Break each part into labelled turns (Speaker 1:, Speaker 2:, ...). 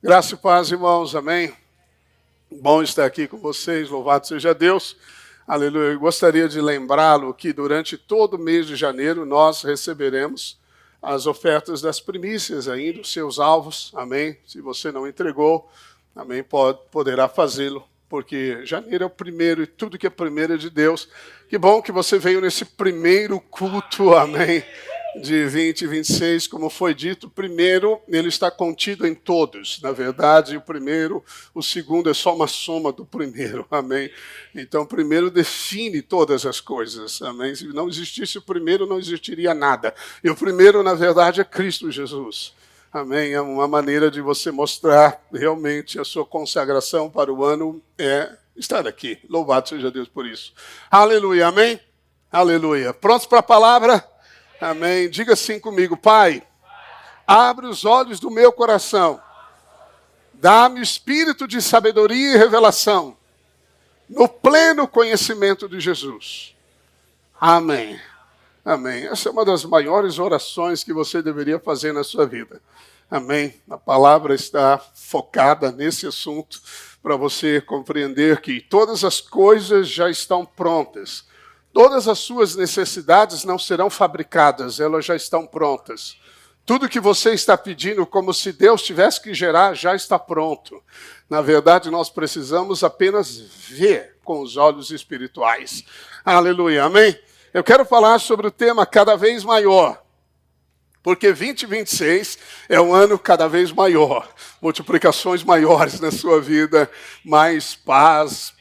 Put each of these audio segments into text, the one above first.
Speaker 1: Graça e paz, irmãos, amém? Bom estar aqui com vocês, louvado seja Deus, aleluia. Eu gostaria de lembrá-lo que durante todo o mês de janeiro nós receberemos as ofertas das primícias ainda, os seus alvos, amém? Se você não entregou, amém, poderá fazê-lo, porque janeiro é o primeiro e tudo que é primeiro é de Deus. Que bom que você veio nesse primeiro culto, amém? De 2026, como foi dito, primeiro ele está contido em todos. Na verdade, o segundo é só uma soma do primeiro, amém? Então, o primeiro define todas as coisas, amém? Se não existisse o primeiro, não existiria nada. E o primeiro, na verdade, é Cristo Jesus, amém? É uma maneira de você mostrar realmente a sua consagração para o ano, é estar aqui. Louvado seja Deus por isso. Aleluia, amém? Aleluia. Prontos para a palavra? Amém. Diga assim comigo: Pai, abre os olhos do meu coração, dá-me espírito de sabedoria e revelação, no pleno conhecimento de Jesus. Amém. Amém. Essa é uma das maiores orações que você deveria fazer na sua vida. Amém. A palavra está focada nesse assunto para você compreender que todas as coisas já estão prontas. Todas as suas necessidades não serão fabricadas, elas já estão prontas. Tudo que você está pedindo, como se Deus tivesse que gerar, já está pronto. Na verdade, nós precisamos apenas ver com os olhos espirituais. Aleluia, amém? Eu quero falar sobre o tema cada vez maior, porque 2026 é um ano cada vez maior. Multiplicações maiores na sua vida, mais paz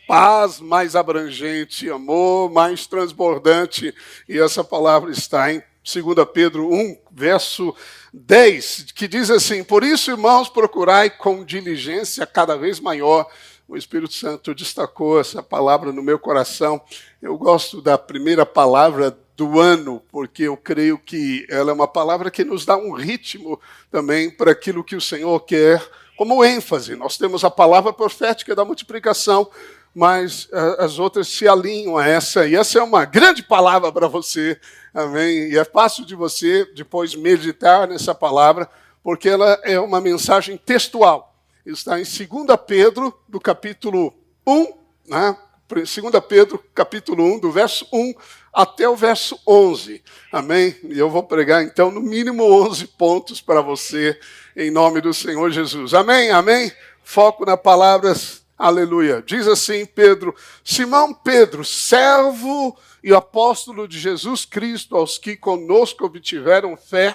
Speaker 1: mais abrangente, amor mais transbordante. E essa palavra está em 2 Pedro 1, verso 10, que diz assim: por isso, irmãos, procurai com diligência cada vez maior. O Espírito Santo destacou essa palavra no meu coração. Eu gosto da primeira palavra do ano, porque eu creio que ela é uma palavra que nos dá um ritmo também para aquilo que o Senhor quer, como ênfase. Nós temos a palavra profética da multiplicação, mas as outras se alinham a essa, e essa é uma grande palavra para você, amém? E é fácil de você depois meditar nessa palavra, porque ela é uma mensagem textual. Está em 2 Pedro, do capítulo 1, né? 2 Pedro, capítulo 1, do verso 1 até o verso 11, amém? E eu vou pregar, então, no mínimo 11 pontos para você, em nome do Senhor Jesus, amém? Amém? Foco na palavra. Aleluia. Diz assim Pedro: Simão Pedro, servo e apóstolo de Jesus Cristo, aos que conosco obtiveram fé,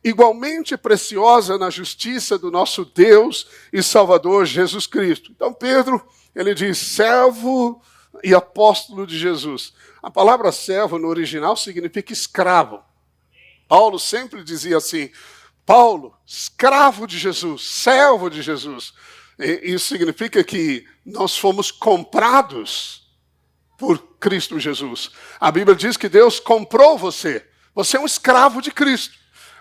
Speaker 1: igualmente preciosa na justiça do nosso Deus e Salvador Jesus Cristo. Então Pedro, ele diz servo e apóstolo de Jesus. A palavra servo no original significa escravo. Paulo sempre dizia assim: Paulo, escravo de Jesus, servo de Jesus. Isso significa que nós fomos comprados por Cristo Jesus. A Bíblia diz que Deus comprou você. Você é um escravo de Cristo.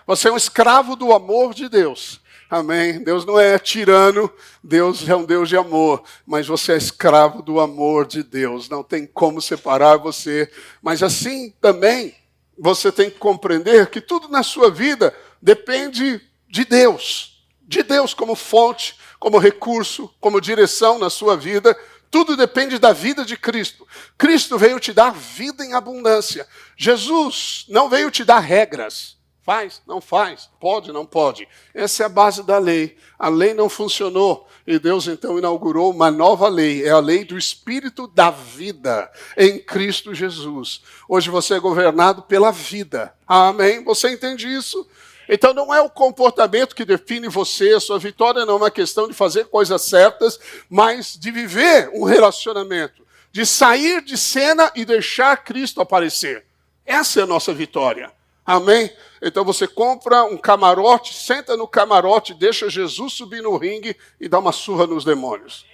Speaker 1: Você é um escravo do amor de Deus. Amém? Deus não é tirano, Deus é um Deus de amor, mas você é escravo do amor de Deus. Não tem como separar você. Mas assim também você tem que compreender que tudo na sua vida depende de Deus. De Deus como fonte, como recurso, como direção na sua vida. Tudo depende da vida de Cristo. Cristo veio te dar vida em abundância. Jesus não veio te dar regras. Faz, não faz, pode, não pode. Essa é a base da lei. A lei não funcionou e Deus então inaugurou uma nova lei. É a lei do Espírito da vida em Cristo Jesus. Hoje você é governado pela vida. Amém? Você entende isso? Então não é o comportamento que define você, a sua vitória não é uma questão de fazer coisas certas, mas de viver um relacionamento, de sair de cena e deixar Cristo aparecer. Essa é a nossa vitória. Amém? Então você compra um camarote, senta no camarote, deixa Jesus subir no ringue e dá uma surra nos demônios.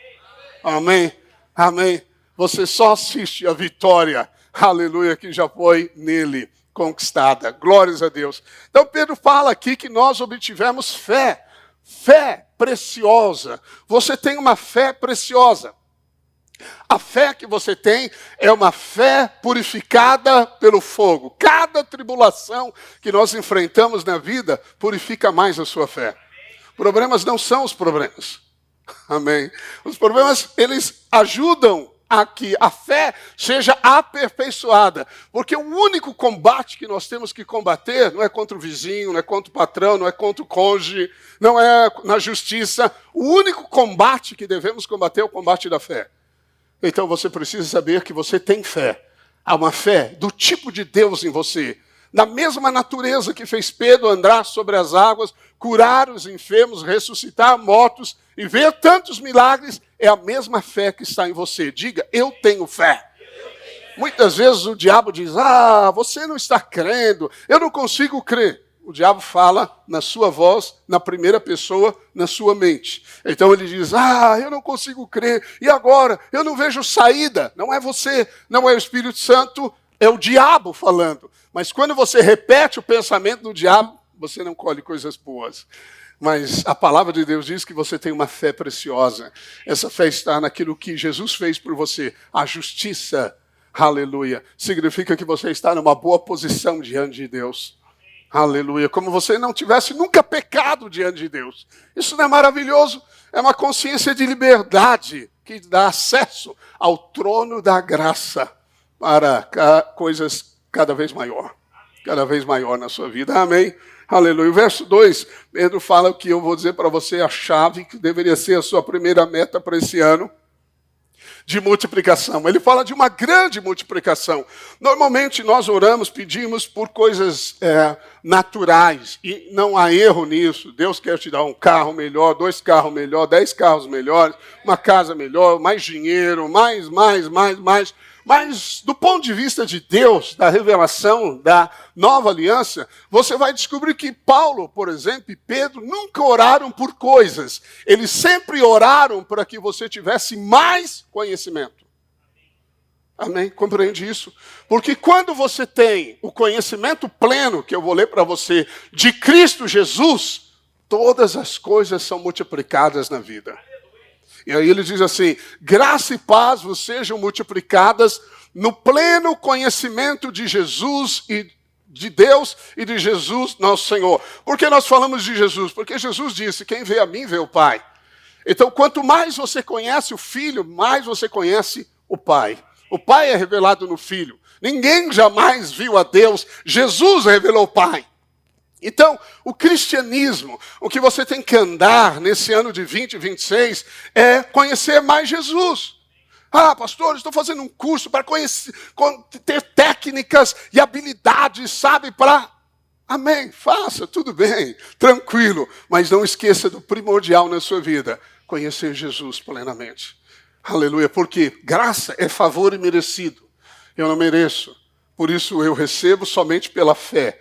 Speaker 1: Amém? Amém? Você só assiste a vitória, aleluia, que já foi nele conquistada. Glórias a Deus. Então Pedro fala aqui que nós obtivemos fé. Fé preciosa. Você tem uma fé preciosa. A fé que você tem é uma fé purificada pelo fogo. Cada tribulação que nós enfrentamos na vida purifica mais a sua fé. Problemas não são os problemas. Amém. Os problemas, eles ajudam a que a fé seja aperfeiçoada. Porque o único combate que nós temos que combater não é contra o vizinho, não é contra o patrão, não é contra o cônjuge, não é na justiça. O único combate que devemos combater é o combate da fé. Então você precisa saber que você tem fé. Há uma fé do tipo de Deus em você. Na mesma natureza que fez Pedro andar sobre as águas, curar os enfermos, ressuscitar mortos e ver tantos milagres, é a mesma fé que está em você. Diga, eu tenho fé. Muitas vezes o diabo diz, você não está crendo, eu não consigo crer. O diabo fala na sua voz, na primeira pessoa, na sua mente. Então ele diz, eu não consigo crer, e agora? Eu não vejo saída. Não é você, não é o Espírito Santo, é o diabo falando. Mas quando você repete o pensamento do diabo, você não colhe coisas boas. Mas a palavra de Deus diz que você tem uma fé preciosa. Essa fé está naquilo que Jesus fez por você. A justiça, aleluia, significa que você está numa boa posição diante de Deus. Aleluia, como você não tivesse nunca pecado diante de Deus. Isso não é maravilhoso? É uma consciência de liberdade que dá acesso ao trono da graça para coisas cada vez maior na sua vida. Amém? Aleluia. O verso 2, Pedro fala que eu vou dizer para você a chave que deveria ser a sua primeira meta para esse ano de multiplicação. Ele fala de uma grande multiplicação. Normalmente nós oramos, pedimos por coisas naturais e não há erro nisso. Deus quer te dar um carro melhor, 2 carros melhor, 10 carros melhores, uma casa melhor, mais dinheiro, mais. Mas do ponto de vista de Deus, da revelação, da nova aliança, você vai descobrir que Paulo, por exemplo, e Pedro nunca oraram por coisas. Eles sempre oraram para que você tivesse mais conhecimento. Amém? Compreende isso? Porque quando você tem o conhecimento pleno, que eu vou ler para você, de Cristo Jesus, todas as coisas são multiplicadas na vida. E aí ele diz assim, graça e paz vos sejam multiplicadas no pleno conhecimento de Jesus e de Deus e de Jesus nosso Senhor. Por que nós falamos de Jesus? Porque Jesus disse, quem vê a mim vê o Pai. Então quanto mais você conhece o Filho, mais você conhece o Pai. O Pai é revelado no Filho. Ninguém jamais viu a Deus, Jesus revelou o Pai. Então, o cristianismo, o que você tem que andar nesse ano de 2026 é conhecer mais Jesus. Pastor, estou fazendo um curso para ter técnicas e habilidades, sabe, para... Amém, faça, tudo bem, tranquilo. Mas não esqueça do primordial na sua vida, conhecer Jesus plenamente. Aleluia, porque graça é favor imerecido. Eu não mereço, por isso eu recebo somente pela fé.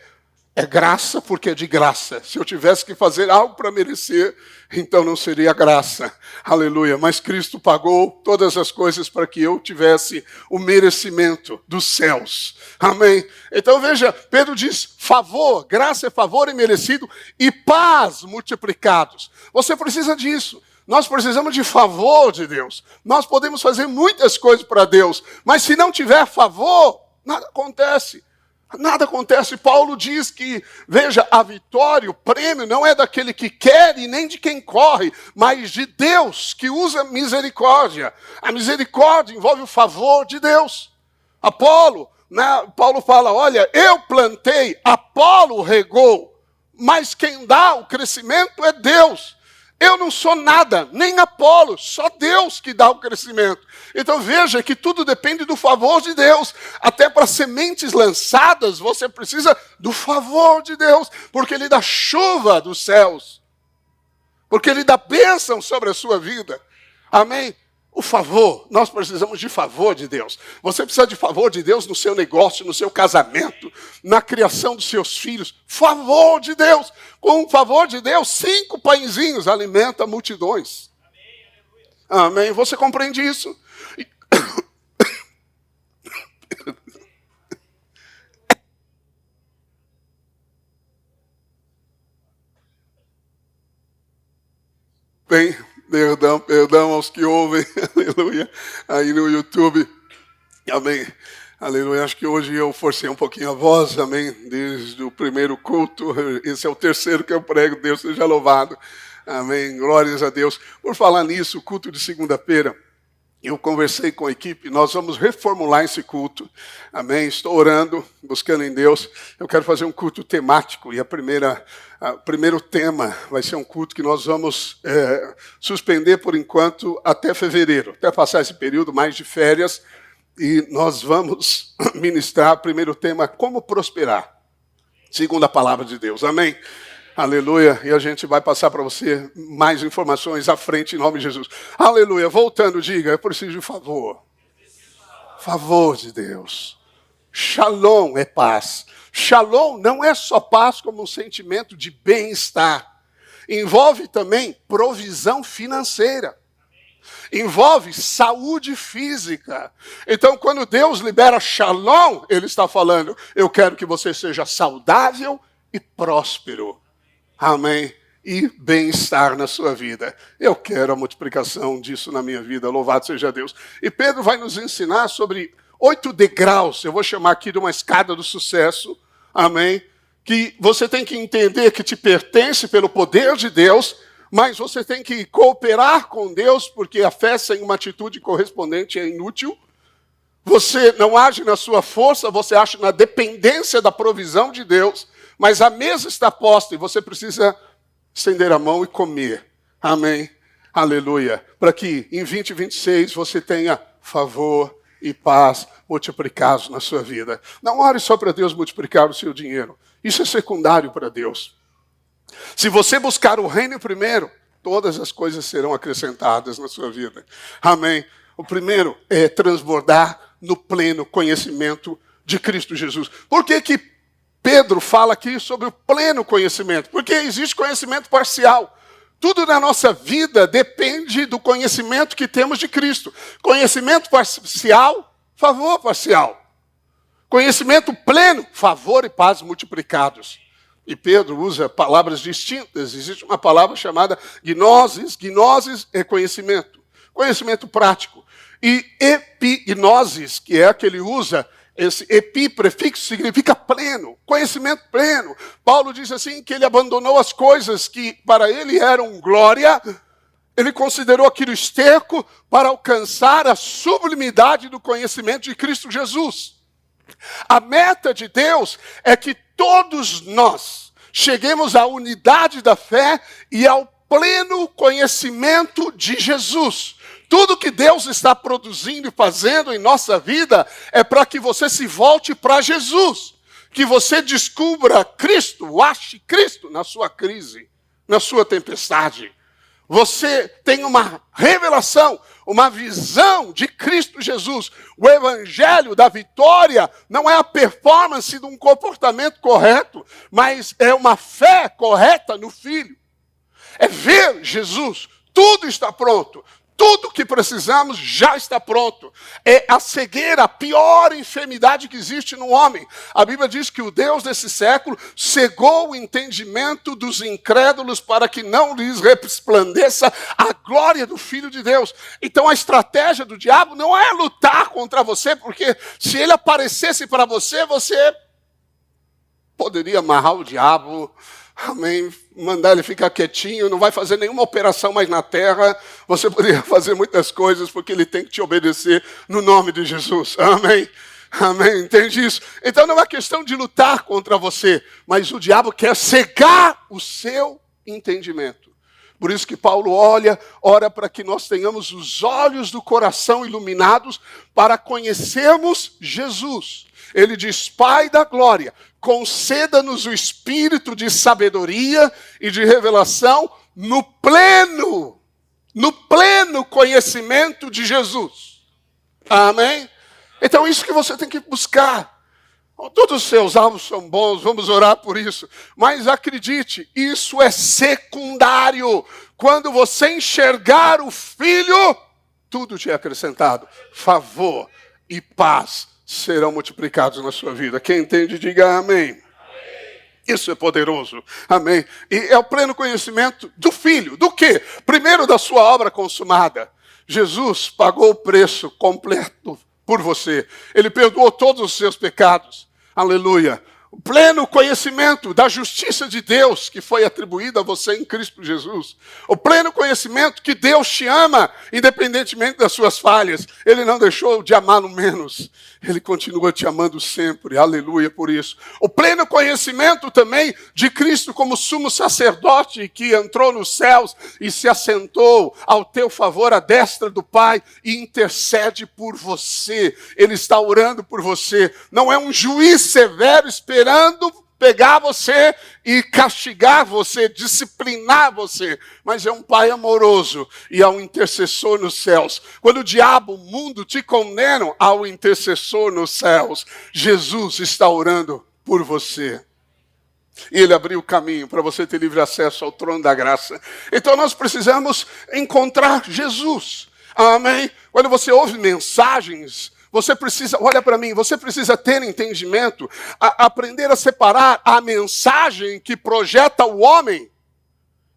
Speaker 1: É graça porque é de graça. Se eu tivesse que fazer algo para merecer, então não seria graça. Aleluia. Mas Cristo pagou todas as coisas para que eu tivesse o merecimento dos céus. Amém? Então veja, Pedro diz, favor, graça é favor imerecido e paz multiplicados. Você precisa disso. Nós precisamos de favor de Deus. Nós podemos fazer muitas coisas para Deus, mas se não tiver favor, nada acontece. Nada acontece. Paulo diz que, veja, a vitória, o prêmio não é daquele que quer e nem de quem corre, mas de Deus, que usa misericórdia. A misericórdia envolve o favor de Deus. Paulo fala, olha, eu plantei, Apolo regou, mas quem dá o crescimento é Deus. Eu não sou nada, nem Apolo, só Deus que dá o crescimento. Então veja que tudo depende do favor de Deus. Até para sementes lançadas, você precisa do favor de Deus, porque Ele dá chuva dos céus, porque Ele dá bênção sobre a sua vida. Amém? O favor, nós precisamos de favor de Deus. Você precisa de favor de Deus no seu negócio, no seu casamento, na criação dos seus filhos. Favor de Deus. Com o favor de Deus, 5 pãezinhos alimentam multidões. Amém? Você compreende isso? Bem, perdão aos que ouvem, aleluia, aí no YouTube, amém, aleluia, acho que hoje eu forcei um pouquinho a voz, amém, desde o primeiro culto, esse é o terceiro que eu prego, Deus seja louvado, Amém. Glórias a Deus. Por falar nisso, o culto de segunda-feira, eu conversei com a equipe, nós vamos reformular esse culto. Amém. Estou orando, buscando em Deus. Eu quero fazer um culto temático e o primeiro tema vai ser um culto que nós vamos suspender por enquanto até fevereiro, até passar esse período mais de férias. E nós vamos ministrar o primeiro tema, como prosperar, segundo a palavra de Deus. Amém. Aleluia, e a gente vai passar para você mais informações à frente, em nome de Jesus. Aleluia, voltando, diga, eu preciso de favor. Favor de Deus. Shalom é paz. Shalom não é só paz como um sentimento de bem-estar. Envolve também provisão financeira. Envolve saúde física. Então, quando Deus libera shalom, Ele está falando, eu quero que você seja saudável e próspero. Amém. E bem-estar na sua vida. Eu quero a multiplicação disso na minha vida. Louvado seja Deus. E Pedro vai nos ensinar sobre 8 degraus. Eu vou chamar aqui de uma escada do sucesso. Amém. Que você tem que entender que te pertence pelo poder de Deus, mas você tem que cooperar com Deus, porque a fé sem uma atitude correspondente é inútil. Você não age na sua força, você age na dependência da provisão de Deus. Mas a mesa está posta e você precisa estender a mão e comer. Amém. Aleluia. Para que em 2026 você tenha favor e paz multiplicados na sua vida. Não ore só para Deus multiplicar o seu dinheiro. Isso é secundário para Deus. Se você buscar o reino primeiro, todas as coisas serão acrescentadas na sua vida. Amém. O primeiro é transbordar no pleno conhecimento de Cristo Jesus. Por que Pedro fala aqui sobre o pleno conhecimento? Porque existe conhecimento parcial. Tudo na nossa vida depende do conhecimento que temos de Cristo. Conhecimento parcial, favor parcial. Conhecimento pleno, favor e paz multiplicados. E Pedro usa palavras distintas. Existe uma palavra chamada gnosis. Gnosis é conhecimento. Conhecimento prático. E epignosis, que é a que ele usa, esse epi prefixo significa pleno, conhecimento pleno. Paulo diz assim que ele abandonou as coisas que para ele eram glória, ele considerou aquilo esterco para alcançar a sublimidade do conhecimento de Cristo Jesus. A meta de Deus é que todos nós cheguemos à unidade da fé e ao pleno conhecimento de Jesus. Tudo que Deus está produzindo e fazendo em nossa vida é para que você se volte para Jesus. Que você descubra Cristo, ache Cristo na sua crise, na sua tempestade. Você tem uma revelação, uma visão de Cristo Jesus. O evangelho da vitória não é a performance de um comportamento correto, mas é uma fé correta no Filho. É ver Jesus, tudo está pronto. Tudo que precisamos já está pronto. É a cegueira, a pior enfermidade que existe no homem. A Bíblia diz que o Deus desse século cegou o entendimento dos incrédulos para que não lhes resplandeça a glória do Filho de Deus. Então a estratégia do diabo não é lutar contra você, porque se ele aparecesse para você, você poderia amarrar o diabo. Amém. Mandar ele ficar quietinho, não vai fazer nenhuma operação mais na terra. Você poderia fazer muitas coisas porque ele tem que te obedecer no nome de Jesus. Amém. Amém. Entende isso? Então não é questão de lutar contra você, mas o diabo quer cegar o seu entendimento. Por isso que Paulo ora para que nós tenhamos os olhos do coração iluminados para conhecermos Jesus. Ele diz, Pai da glória, conceda-nos o espírito de sabedoria e de revelação no pleno conhecimento de Jesus. Amém? Então isso que você tem que buscar. Todos os seus alvos são bons, vamos orar por isso. Mas acredite, isso é secundário. Quando você enxergar o Filho, tudo te é acrescentado. Favor e paz serão multiplicados na sua vida. Quem entende, diga amém. Isso é poderoso. Amém. E é o pleno conhecimento do Filho. Do quê? Primeiro, da sua obra consumada. Jesus pagou o preço completo por você. Ele perdoou todos os seus pecados. Aleluia. O pleno conhecimento da justiça de Deus que foi atribuída a você em Cristo Jesus. O pleno conhecimento que Deus te ama, independentemente das suas falhas. Ele não deixou de amá-lo menos. Ele continua te amando sempre. Aleluia por isso. O pleno conhecimento também de Cristo como sumo sacerdote que entrou nos céus e se assentou ao teu favor à destra do Pai e intercede por você. Ele está orando por você. Não é um juiz severo esperando pegar você e castigar você, disciplinar você. Mas é um Pai amoroso e há um intercessor nos céus. Quando o diabo, o mundo te condenam, há um intercessor nos céus. Jesus está orando por você. E ele abriu o caminho para você ter livre acesso ao trono da graça. Então nós precisamos encontrar Jesus. Amém? Quando você ouve mensagens, você precisa, olha para mim, você precisa ter entendimento, aprender a separar a mensagem que projeta o homem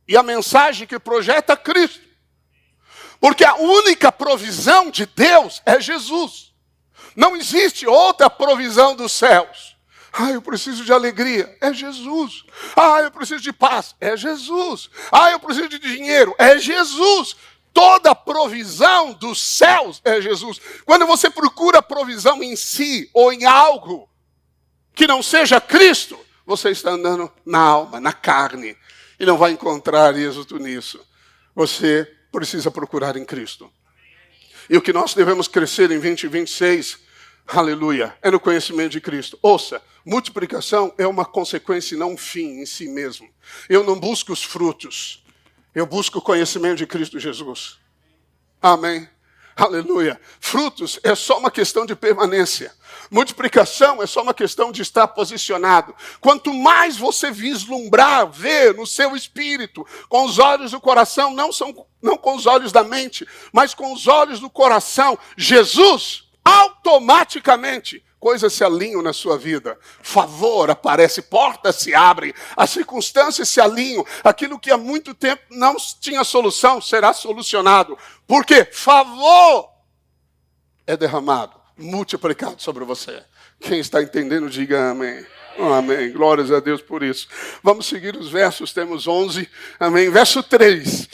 Speaker 1: e a mensagem que projeta Cristo. Porque a única provisão de Deus é Jesus. Não existe outra provisão dos céus. Eu preciso de alegria, é Jesus. Eu preciso de paz, é Jesus. Eu preciso de dinheiro, é Jesus. Toda a provisão dos céus é Jesus. Quando você procura provisão em si ou em algo que não seja Cristo, você está andando na alma, na carne, e não vai encontrar êxito nisso. Você precisa procurar em Cristo. E o que nós devemos crescer em 2026, aleluia, é no conhecimento de Cristo. Ouça, multiplicação é uma consequência e não um fim em si mesmo. Eu não busco os frutos. Eu busco o conhecimento de Cristo Jesus. Amém. Aleluia. Frutos é só uma questão de permanência. Multiplicação é só uma questão de estar posicionado. Quanto mais você vislumbrar, ver no seu espírito, com os olhos do coração, não com os olhos da mente, mas com os olhos do coração, Jesus, automaticamente, coisas se alinham na sua vida. Favor aparece, portas se abrem, as circunstâncias se alinham. Aquilo que há muito tempo não tinha solução, será solucionado. Por quê? Favor é derramado, multiplicado sobre você. Quem está entendendo, diga amém. Amém. Glórias a Deus por isso. Vamos seguir os versos, temos 11. Amém. Verso 3.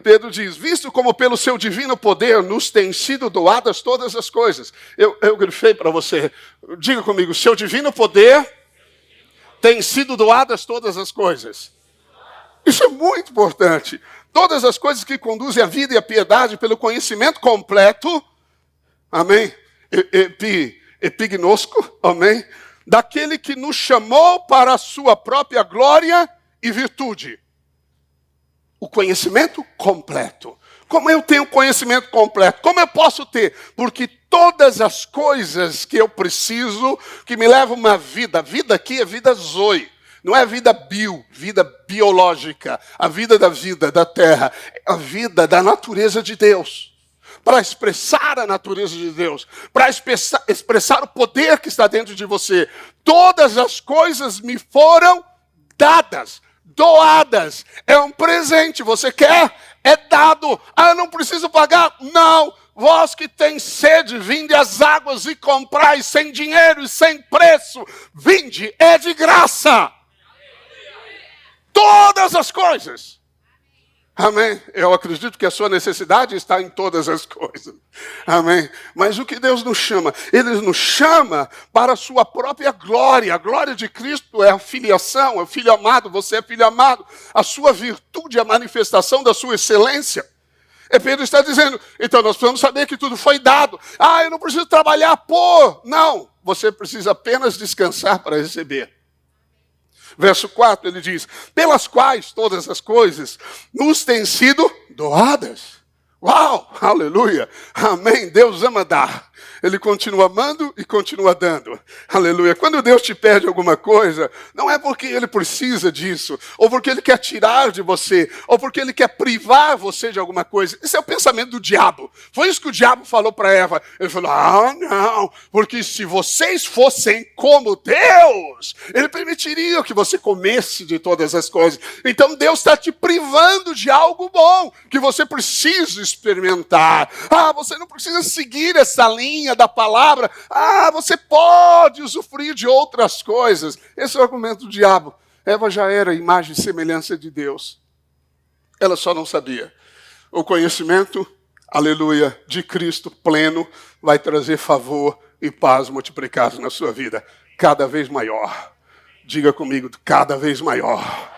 Speaker 1: Pedro diz, visto como pelo seu divino poder nos têm sido doadas todas as coisas. Eu grifei para você. Diga comigo, seu divino poder tem sido doadas todas as coisas. Isso é muito importante. Todas as coisas que conduzem à vida e à piedade pelo conhecimento completo. Amém. Epignosco. Amém. Daquele que nos chamou para a sua própria glória e virtude. O conhecimento completo. Como eu tenho conhecimento completo? Como eu posso ter? Porque todas as coisas que eu preciso, que me levam uma vida aqui é vida zoe. Não é vida vida biológica. A vida da terra. É a vida da natureza de Deus. Para expressar a natureza de Deus, para expressar o poder que está dentro de você. Todas as coisas me foram dadas, doadas. É um presente, você quer? É dado. Eu não preciso pagar? Não. Vós que tem sede, vinde às águas e comprai sem dinheiro e sem preço. Vinde, é de graça. Todas as coisas. Amém? Eu acredito que a sua necessidade está em todas as coisas. Amém? Mas o que Deus nos chama? Ele nos chama para a sua própria glória. A glória de Cristo é a filiação, é o filho amado, você é filho amado. A sua virtude é a manifestação da sua excelência. E Pedro está dizendo, então nós precisamos saber que tudo foi dado. Eu não preciso trabalhar por... Não, você precisa apenas descansar para receber. Verso 4, ele diz, pelas quais todas as coisas nos têm sido doadas. Uau, aleluia, amém, Deus ama dar. Ele continua amando e continua dando. Aleluia. Quando Deus te pede alguma coisa, não é porque Ele precisa disso, ou porque Ele quer tirar de você, ou porque Ele quer privar você de alguma coisa. Esse é o pensamento do diabo. Foi isso que o diabo falou para Eva. Ele falou, não, porque se vocês fossem como Deus, Ele permitiria que você comesse de todas as coisas. Então Deus está te privando de algo bom, que você precisa experimentar. Você não precisa seguir essa linha ladainha da palavra, você pode usufruir de outras coisas. Esse é o argumento do diabo. Eva já era imagem e semelhança de Deus. Ela só não sabia. O conhecimento, aleluia, de Cristo pleno vai trazer favor e paz multiplicados na sua vida. Cada vez maior. Diga comigo, cada vez maior.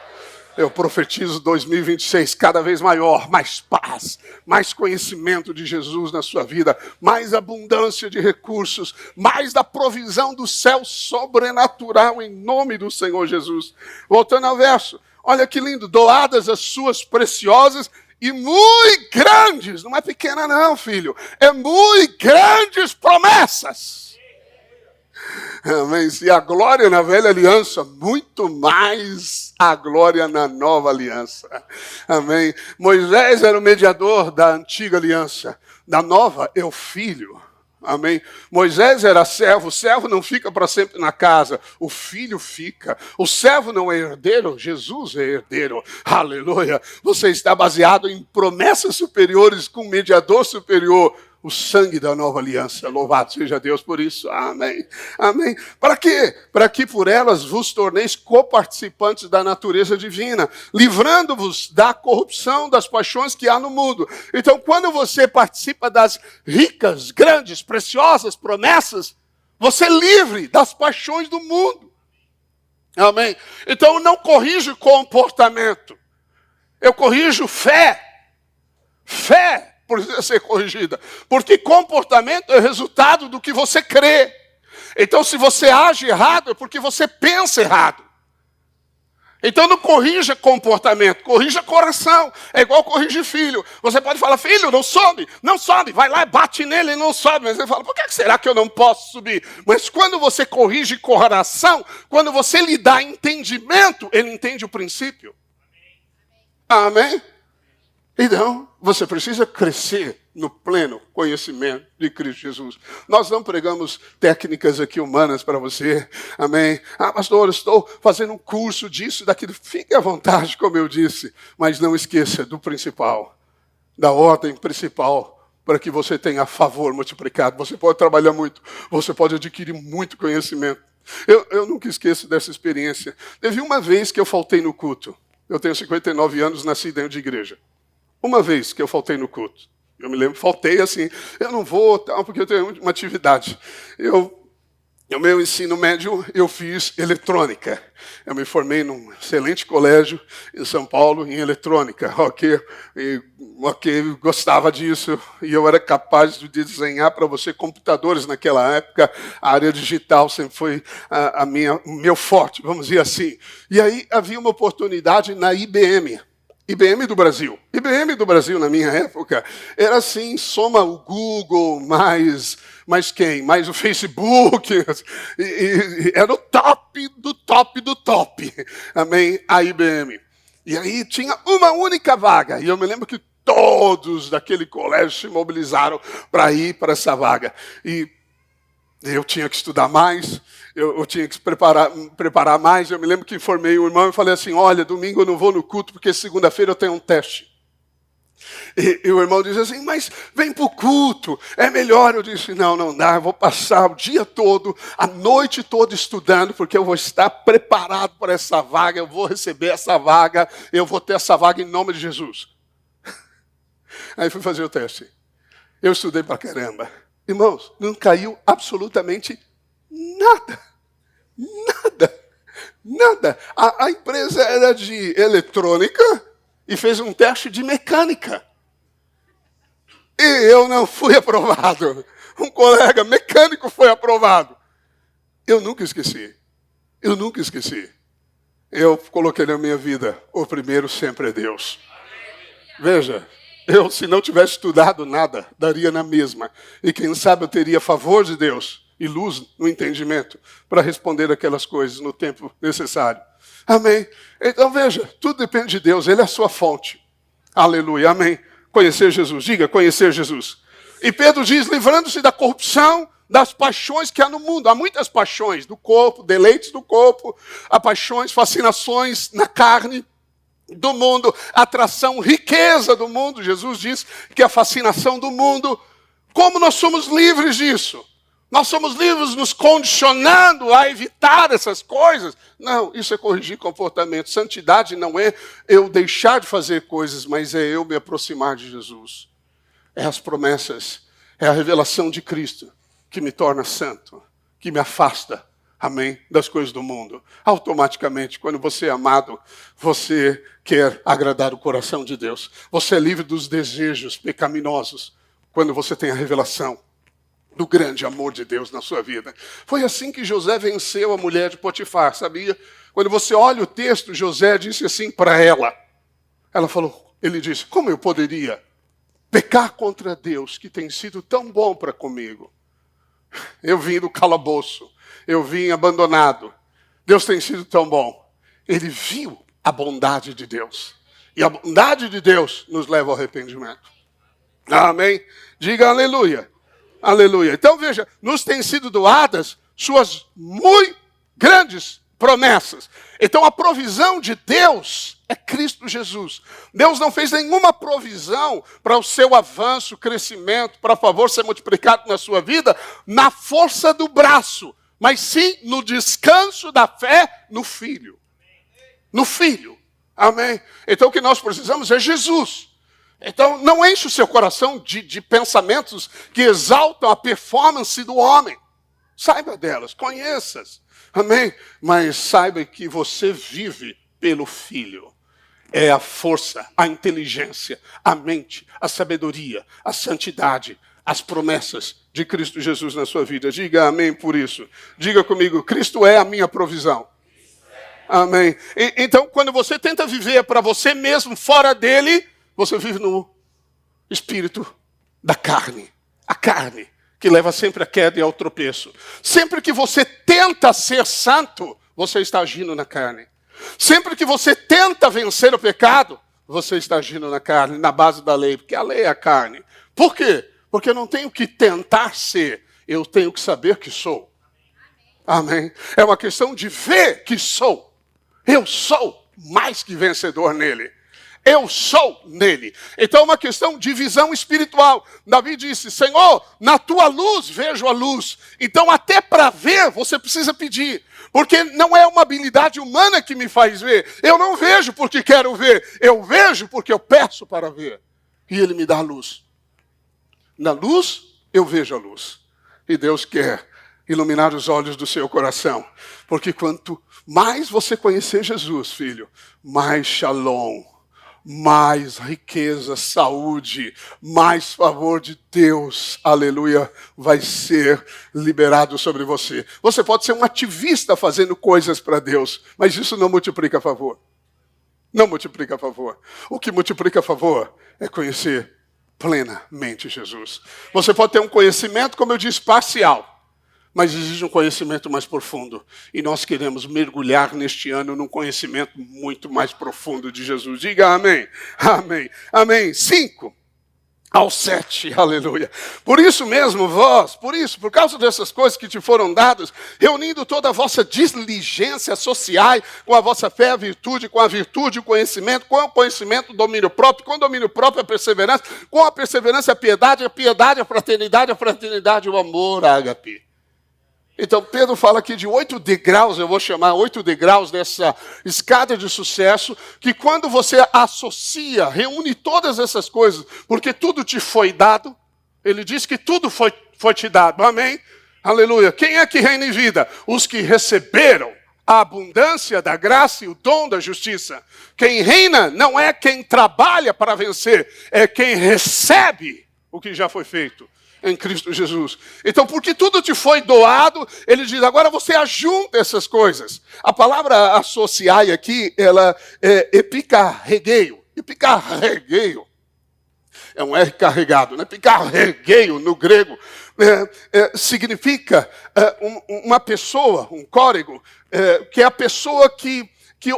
Speaker 1: Eu profetizo 2026, cada vez maior, mais paz, mais conhecimento de Jesus na sua vida, mais abundância de recursos, mais da provisão do céu sobrenatural em nome do Senhor Jesus. Voltando ao verso, olha que lindo, doadas as suas preciosas e muito grandes, não é pequena não, filho, é muito grandes promessas. Amém. Se a glória na velha aliança, muito mais a glória na nova aliança. Amém. Moisés era o mediador da antiga aliança. Da nova é o filho. Amém. Moisés era servo. O servo não fica para sempre na casa. O filho fica. O servo não é herdeiro. Jesus é herdeiro. Aleluia. Você está baseado em promessas superiores com um mediador superior. O sangue da nova aliança, louvado seja Deus por isso, amém, amém. Para quê? Para que por elas vos torneis coparticipantes da natureza divina, livrando-vos da corrupção das paixões que há no mundo. Então, quando você participa das ricas, grandes, preciosas promessas, você é livre das paixões do mundo, amém. Então, eu não corrijo comportamento, eu corrijo fé, precisa ser corrigida. Porque comportamento é resultado do que você crê. Então, se você age errado, é porque você pensa errado. Então, não corrija comportamento, corrija coração. É igual corrigir filho. Você pode falar, filho, não sobe. Vai lá e bate nele e não sobe. Mas ele fala, por que será que eu não posso subir? Mas quando você corrige coração, quando você lhe dá entendimento, ele entende o princípio. Amém? Então, você precisa crescer no pleno conhecimento de Cristo Jesus. Nós não pregamos técnicas aqui humanas para você. Amém? Pastor, estou fazendo um curso disso, daquilo. Fique à vontade, como eu disse. Mas não esqueça do principal, da ordem principal, para que você tenha favor multiplicado. Você pode trabalhar muito, você pode adquirir muito conhecimento. Eu nunca esqueço dessa experiência. Teve uma vez que eu faltei no culto. Eu tenho 59 anos, nasci dentro de igreja. Uma vez que eu faltei no culto, eu me lembro, faltei assim, eu não vou, porque eu tenho uma atividade. No meu ensino médio, eu fiz eletrônica. Eu me formei num excelente colégio em São Paulo, em eletrônica. Ok, gostava disso. E eu era capaz de desenhar para você computadores naquela época. A área digital sempre foi o meu forte, vamos dizer assim. E aí havia uma oportunidade na IBM. IBM do Brasil. IBM do Brasil, na minha época, era assim, soma o Google, mais quem? Mais o Facebook. E era o top do top do top. Amém? A IBM. E aí tinha uma única vaga. E eu me lembro que todos daquele colégio se mobilizaram para ir para essa vaga. E eu tinha que estudar mais, eu tinha que se preparar mais. Eu me lembro que informei o irmão e falei assim, olha, domingo eu não vou no culto porque segunda-feira eu tenho um teste. E o irmão disse assim, mas vem para o culto, é melhor. Eu disse, não dá, eu vou passar o dia todo, a noite toda estudando, porque eu vou estar preparado para essa vaga, eu vou receber essa vaga, eu vou ter essa vaga em nome de Jesus. Aí fui fazer o teste. Eu estudei para caramba. Irmãos, não caiu absolutamente nada. A empresa era de eletrônica e fez um teste de mecânica. E eu não fui aprovado. Um colega mecânico foi aprovado. Eu nunca esqueci. Eu coloquei na minha vida, o primeiro sempre é Deus. Veja. Eu, se não tivesse estudado nada, daria na mesma. E quem sabe eu teria favor de Deus e luz no entendimento para responder aquelas coisas no tempo necessário. Amém? Então veja, tudo depende de Deus, Ele é a sua fonte. Aleluia, amém. Conhecer Jesus, diga conhecer Jesus. E Pedro diz, livrando-se da corrupção, das paixões que há no mundo. Há muitas paixões do corpo, deleites do corpo, há paixões, fascinações na carne, do mundo, atração, riqueza do mundo. Jesus diz que a fascinação do mundo Como nós somos livres disso? Nós somos livres nos condicionando a evitar essas coisas? Não, isso é corrigir comportamento. Santidade não é eu deixar de fazer coisas, mas é eu me aproximar de Jesus. É as promessas, é a revelação de Cristo que me torna santo, que me afasta, amém, das coisas do mundo. Automaticamente, quando você é amado, você quer agradar o coração de Deus. Você é livre dos desejos pecaminosos quando você tem a revelação do grande amor de Deus na sua vida. Foi assim que José venceu a mulher de Potifar, sabia? Quando você olha o texto, José disse assim para ela. Ele disse, como eu poderia pecar contra Deus, que tem sido tão bom para comigo? Eu vim do calabouço, eu vim abandonado. Deus tem sido tão bom. Ele viu a bondade de Deus. E a bondade de Deus nos leva ao arrependimento. Amém? Diga aleluia. Aleluia. Então veja, nos têm sido doadas suas muito grandes promessas. Então a provisão de Deus é Cristo Jesus. Deus não fez nenhuma provisão para o seu avanço, crescimento, para favor ser multiplicado na sua vida, na força do braço, mas sim no descanso da fé no Filho. No Filho. Amém? Então o que nós precisamos é Jesus. Então, não enche o seu coração de pensamentos que exaltam a performance do homem. Saiba delas, conheça-as. Amém? Mas saiba que você vive pelo Filho. É a força, a inteligência, a mente, a sabedoria, a santidade, as promessas de Cristo Jesus na sua vida. Diga amém por isso. Diga comigo, Cristo é a minha provisão. Amém. Então, quando você tenta viver para você mesmo fora dele, você vive no espírito da carne. A carne, que leva sempre à queda e ao tropeço. Sempre que você tenta ser santo, você está agindo na carne. Sempre que você tenta vencer o pecado, você está agindo na carne, na base da lei. Porque a lei é a carne. Por quê? Porque eu não tenho que tentar ser, eu tenho que saber que sou. Amém? É uma questão de ver que sou. Eu sou mais que vencedor nele. Eu sou nele. Então é uma questão de visão espiritual. Davi disse, Senhor, na tua luz vejo a luz. Então até para ver você precisa pedir. Porque não é uma habilidade humana que me faz ver. Eu não vejo porque quero ver. Eu vejo porque eu peço para ver. E ele me dá a luz. Na luz eu vejo a luz. E Deus quer iluminar os olhos do seu coração. Porque quanto mais você conhecer Jesus, filho, mais shalom, mais riqueza, saúde, mais favor de Deus, aleluia, vai ser liberado sobre você. Você pode ser um ativista fazendo coisas para Deus, mas isso não multiplica favor. Não multiplica favor. O que multiplica favor é conhecer plenamente Jesus. Você pode ter um conhecimento, como eu disse, parcial, mas exige um conhecimento mais profundo. E nós queremos mergulhar neste ano num conhecimento muito mais profundo de Jesus. Diga amém. Amém. Amém. 5 ao 7. Aleluia. Por isso mesmo, por causa dessas coisas que te foram dadas, reunindo toda a vossa diligência, associai com a vossa fé a virtude, com a virtude o conhecimento, com o conhecimento o domínio próprio, com o domínio próprio a perseverança, com a perseverança a piedade a fraternidade o amor, a ágape. Então, Pedro fala aqui de 8 degraus, eu vou chamar 8 degraus dessa escada de sucesso, que quando você associa, reúne todas essas coisas, porque tudo te foi dado, ele diz que tudo foi te dado, amém? Aleluia. Quem é que reina em vida? Os que receberam a abundância da graça e o dom da justiça. Quem reina não é quem trabalha para vencer, é quem recebe o que já foi feito em Cristo Jesus. Então, porque tudo te foi doado, ele diz, agora você ajunta essas coisas. A palavra associai aqui, ela é epicarregueio. Epicarregueio. É um R carregado, né? Epicarregueio no grego significa uma pessoa, um córrego, que é a pessoa que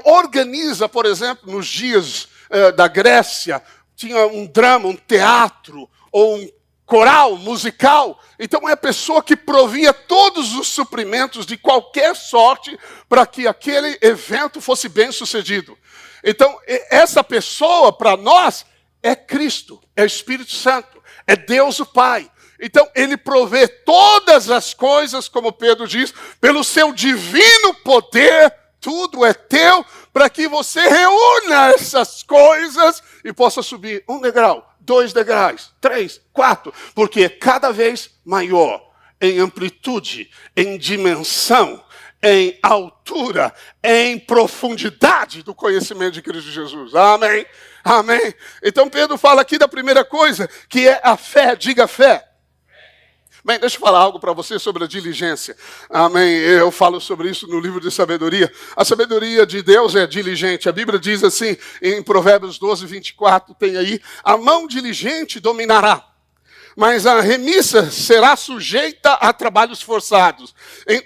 Speaker 1: organiza, por exemplo, nos dias da Grécia, tinha um drama, um teatro, ou um coral, musical. Então é a pessoa que provia todos os suprimentos de qualquer sorte para que aquele evento fosse bem sucedido. Então essa pessoa para nós é Cristo, é o Espírito Santo, é Deus o Pai. Então, ele provê todas as coisas, como Pedro diz, pelo seu divino poder, tudo é teu, para que você reúna essas coisas e possa subir 1 degrau, 2 degraus, 3, 4, porque é cada vez maior em amplitude, em dimensão, em altura, em profundidade do conhecimento de Cristo Jesus. Amém? Amém? Então Pedro fala aqui da primeira coisa, que é a fé. Diga fé. Bem, deixa eu falar algo para você sobre a diligência. Amém? Eu falo sobre isso no livro de sabedoria. A sabedoria de Deus é diligente. A Bíblia diz assim, em Provérbios 12, 24, tem aí, a mão diligente dominará, mas a remissa será sujeita a trabalhos forçados.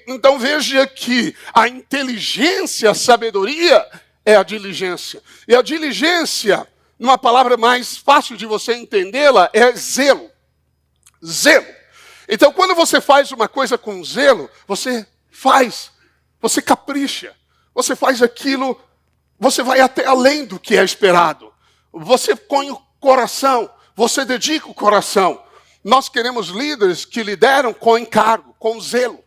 Speaker 1: Então veja que a inteligência, a sabedoria é a diligência. E a diligência, numa palavra mais fácil de você entendê-la, é zelo. Zelo. Então quando você faz uma coisa com zelo, você capricha, você faz aquilo, você vai até além do que é esperado. Você põe o coração, você dedica o coração. Nós queremos líderes que lideram com encargo, com zelo.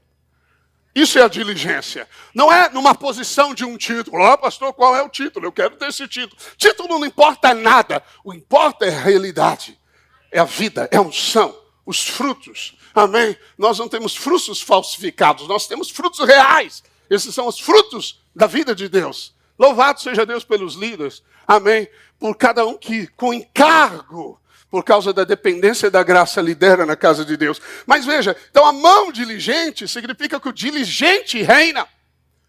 Speaker 1: Isso é a diligência. Não é numa posição de um título. Pastor, qual é o título? Eu quero ter esse título. Título não importa nada. O que importa é a realidade. É a vida, é a unção, os frutos. Amém? Nós não temos frutos falsificados. Nós temos frutos reais. Esses são os frutos da vida de Deus. Louvado seja Deus pelos líderes. Amém? Por cada um que, com encargo, por causa da dependência da graça, lidera na casa de Deus. Mas veja, então a mão diligente significa que o diligente reina.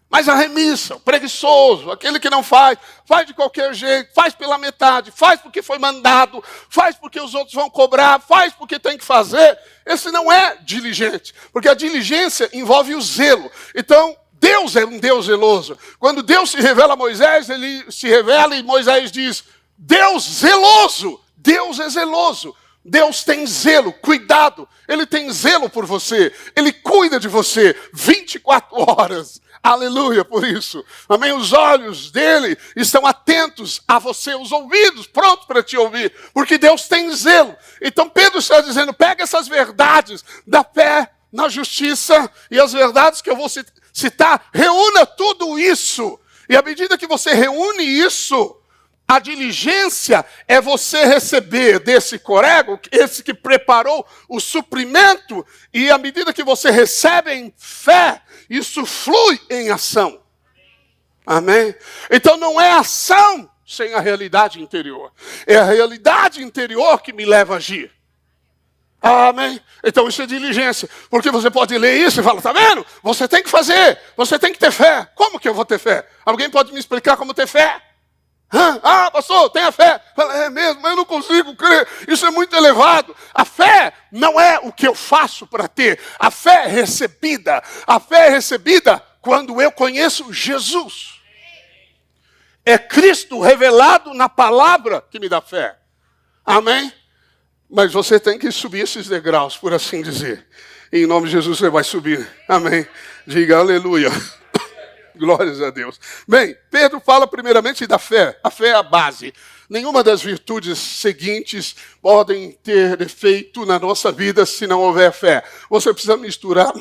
Speaker 1: Mas a remissa, o preguiçoso, aquele que não faz de qualquer jeito, faz pela metade, faz porque foi mandado, faz porque os outros vão cobrar, faz porque tem que fazer. Esse não é diligente, porque a diligência envolve o zelo. Então, Deus é um Deus zeloso. Quando Deus se revela a Moisés, ele se revela e Moisés diz, Deus zeloso. Deus é zeloso. Deus tem zelo, cuidado. Ele tem zelo por você. Ele cuida de você 24 horas. Aleluia por isso. Amém? Os olhos dele estão atentos a você, os ouvidos prontos para te ouvir, porque Deus tem zelo. Então Pedro está dizendo, pega essas verdades da fé, na justiça e as verdades que eu vou citar, reúna tudo isso. E à medida que você reúne isso, a diligência é você receber desse corego, esse que preparou o suprimento, e à medida que você recebe em fé, isso flui em ação. Amém? Então não é ação sem a realidade interior. É a realidade interior que me leva a agir. Amém? Então isso é diligência. Porque você pode ler isso e falar, tá vendo? Você tem que fazer, você tem que ter fé. Como que eu vou ter fé? Alguém pode me explicar como ter fé? Pastor, tenha fé. É mesmo, mas eu não consigo crer. Isso é muito elevado. A fé não é o que eu faço para ter. A fé é recebida. A fé é recebida quando eu conheço Jesus. É Cristo revelado na palavra que me dá fé. Amém? Mas você tem que subir esses degraus, por assim dizer. E em nome de Jesus você vai subir. Amém? Diga aleluia. Glórias a Deus. Bem, Pedro fala primeiramente da fé. A fé é a base. Nenhuma das virtudes seguintes podem ter efeito na nossa vida se não houver fé. Você precisa misturar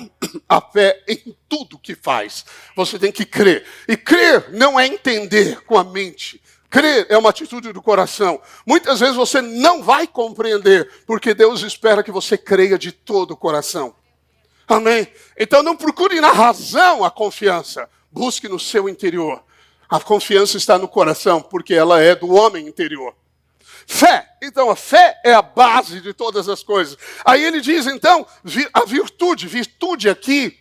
Speaker 1: a fé em tudo que faz. Você tem que crer. E crer não é entender com a mente. Crer é uma atitude do coração. Muitas vezes você não vai compreender, porque Deus espera que você creia de todo o coração. Amém? Então não procure na razão a confiança. Busque no seu interior. A confiança está no coração, porque ela é do homem interior. Fé. Então, a fé é a base de todas as coisas. Aí ele diz, então, a virtude. Virtude aqui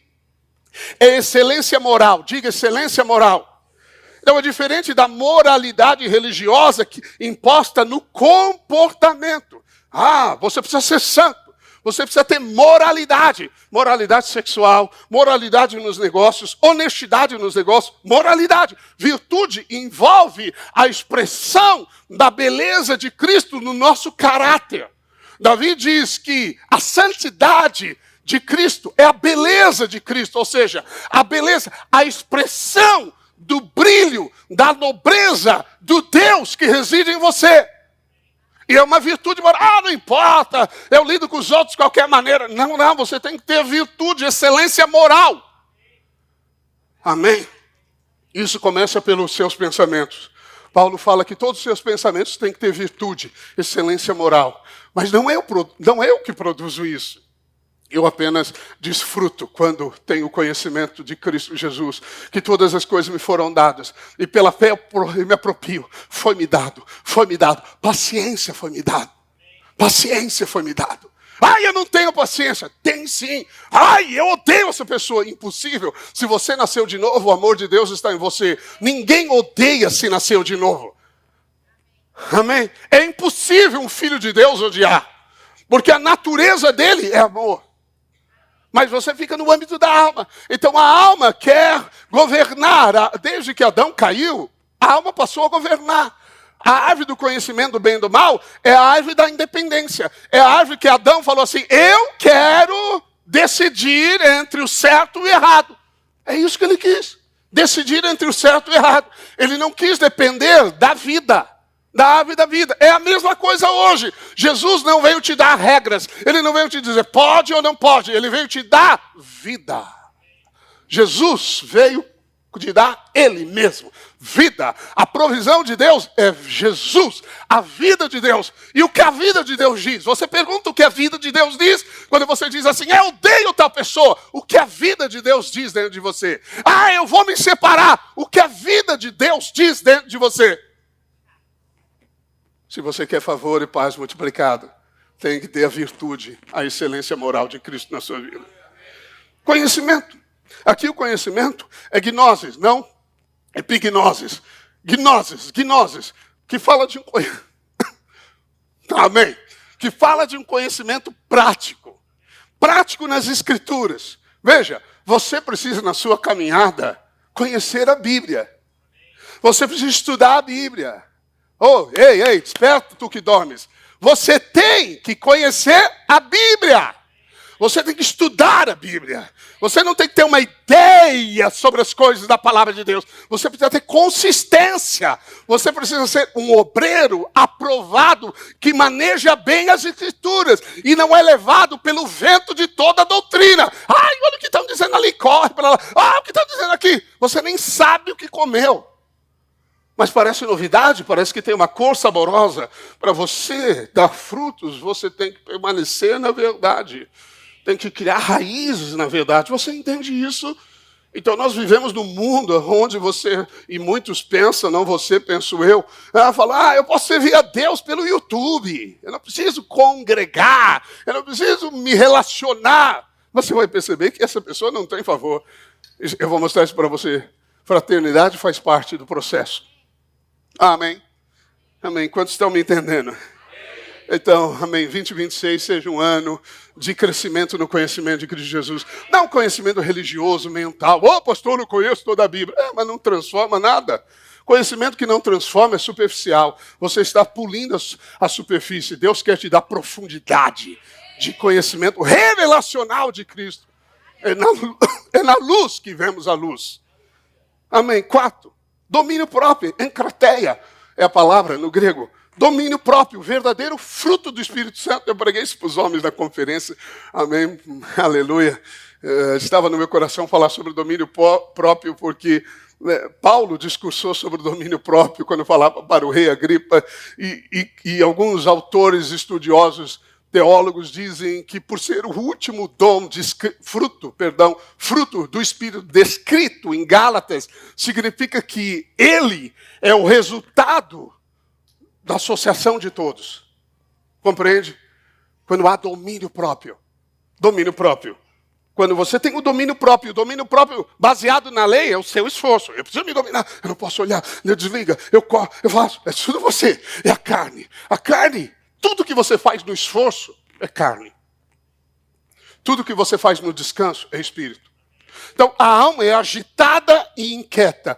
Speaker 1: é excelência moral. Diga excelência moral. Então, é diferente da moralidade religiosa imposta no comportamento. Você precisa ser santo. Você precisa ter moralidade. Moralidade sexual, moralidade nos negócios, honestidade nos negócios, moralidade. Virtude envolve a expressão da beleza de Cristo no nosso caráter. Davi diz que a santidade de Cristo é a beleza de Cristo, ou seja, a beleza, a expressão do brilho, da nobreza do Deus que reside em você. E é uma virtude moral. Ah, não importa, eu lido com os outros de qualquer maneira. Não, você tem que ter virtude, excelência moral. Amém? Isso começa pelos seus pensamentos. Paulo fala que todos os seus pensamentos têm que ter virtude, excelência moral. Mas não é eu que produzo isso. Eu apenas desfruto quando tenho conhecimento de Cristo Jesus, que todas as coisas me foram dadas, e pela fé eu me aproprio. Foi-me dado. Paciência foi-me dado. Paciência foi-me dado. Ai, eu não tenho paciência. Tem sim. Ai, eu odeio essa pessoa. Impossível. Se você nasceu de novo, o amor de Deus está em você. Ninguém odeia se nasceu de novo. Amém? É impossível um filho de Deus odiar, porque a natureza dele é amor. Mas você fica no âmbito da alma. Então a alma quer governar. Desde que Adão caiu, a alma passou a governar. A árvore do conhecimento do bem e do mal é a árvore da independência. É a árvore que Adão falou assim: eu quero decidir entre o certo e o errado. É isso que ele quis. Decidir entre o certo e o errado. Ele não quis depender da vida. Da árvore da vida. É a mesma coisa hoje. Jesus não veio te dar regras. Ele não veio te dizer pode ou não pode. Ele veio te dar vida. Jesus veio te dar Ele mesmo. Vida. A provisão de Deus é Jesus. A vida de Deus. E o que a vida de Deus diz? Você pergunta o que a vida de Deus diz quando você diz assim: eu odeio tal pessoa. O que a vida de Deus diz dentro de você? Ah, eu vou me separar. O que a vida de Deus diz dentro de você? Se você quer favor e paz multiplicado, tem que ter a virtude, a excelência moral de Cristo na sua vida. Conhecimento. Aqui o conhecimento é gnoses, não epignoses. Gnoses, que fala de um conhecimento. Amém. Que fala de um conhecimento prático. Prático nas Escrituras. Veja, você precisa na sua caminhada conhecer a Bíblia. Você precisa estudar a Bíblia. Oh, ei, desperta tu que dormes. Você tem que conhecer a Bíblia. Você tem que estudar a Bíblia. Você não tem que ter uma ideia sobre as coisas da palavra de Deus. Você precisa ter consistência. Você precisa ser um obreiro aprovado que maneja bem as Escrituras e não é levado pelo vento de toda a doutrina. Ai, olha o que estão dizendo ali, corre para lá. Ah, o que estão dizendo aqui? Você nem sabe o que comeu. Mas parece novidade, parece que tem uma cor saborosa. Para você dar frutos, você tem que permanecer na verdade. Tem que criar raízes na verdade. Você entende isso? Então nós vivemos num mundo onde você, e muitos pensam, não você, penso eu, falam, eu posso servir a Deus pelo YouTube. Eu não preciso congregar, eu não preciso me relacionar. Você vai perceber que essa pessoa não tem favor. Eu vou mostrar isso para você. Fraternidade faz parte do processo. Amém. Amém. Quantos estão me entendendo? Então, amém. 2026 seja um ano de crescimento no conhecimento de Cristo Jesus. Não conhecimento religioso, mental. Pastor, eu conheço toda a Bíblia. Mas não transforma nada. Conhecimento que não transforma é superficial. Você está pulindo a superfície. Deus quer te dar profundidade de conhecimento revelacional de Cristo. É na luz que vemos a luz. Amém. 4. Domínio próprio, encrateia, é a palavra no grego. Domínio próprio, verdadeiro fruto do Espírito Santo. Eu preguei isso para os homens da conferência. Amém, aleluia. Estava no meu coração falar sobre o domínio próprio, porque Paulo discursou sobre o domínio próprio quando falava para o rei Agripa, e alguns autores estudiosos, teólogos dizem que por ser o último dom, fruto do Espírito descrito em Gálatas, significa que ele é o resultado da associação de todos. Compreende? Quando há domínio próprio. Domínio próprio. Quando você tem o domínio próprio baseado na lei é o seu esforço. Eu preciso me dominar, eu não posso olhar, eu desligo, eu corro, eu faço. É tudo você, é a carne. A carne. Tudo que você faz no esforço é carne. Tudo que você faz no descanso é espírito. Então, a alma é agitada e inquieta.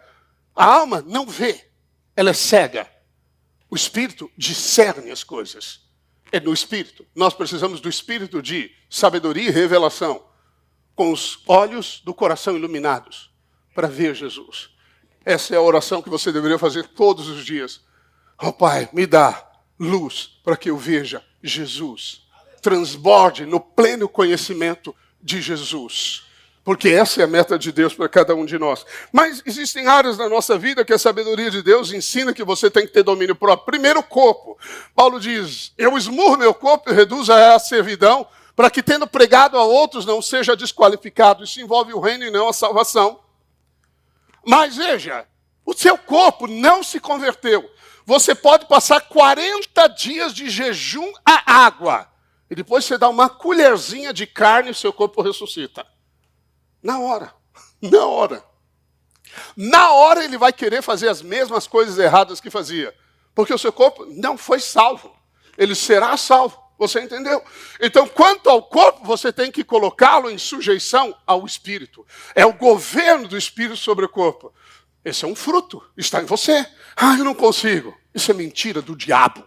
Speaker 1: A alma não vê, ela é cega. O espírito discerne as coisas. É no espírito. Nós precisamos do espírito de sabedoria e revelação, com os olhos do coração iluminados, para ver Jesus. Essa é a oração que você deveria fazer todos os dias. Pai, me dá luz para que eu veja Jesus. Transborde no pleno conhecimento de Jesus. Porque essa é a meta de Deus para cada um de nós. Mas existem áreas na nossa vida que a sabedoria de Deus ensina que você tem que ter domínio próprio. Primeiro, o corpo. Paulo diz, eu esmurro meu corpo e reduzo a servidão, para que tendo pregado a outros não seja desqualificado. Isso envolve o reino e não a salvação. Mas veja, o seu corpo não se converteu. Você pode passar 40 dias de jejum à água. E depois você dá uma colherzinha de carne e seu corpo ressuscita. Na hora. Na hora. Na hora ele vai querer fazer as mesmas coisas erradas que fazia. Porque o seu corpo não foi salvo. Ele será salvo. Você entendeu? Então, quanto ao corpo, você tem que colocá-lo em sujeição ao Espírito. É o governo do Espírito sobre o corpo. Esse é um fruto. Está em você. Ah, eu não consigo. Isso é mentira do diabo.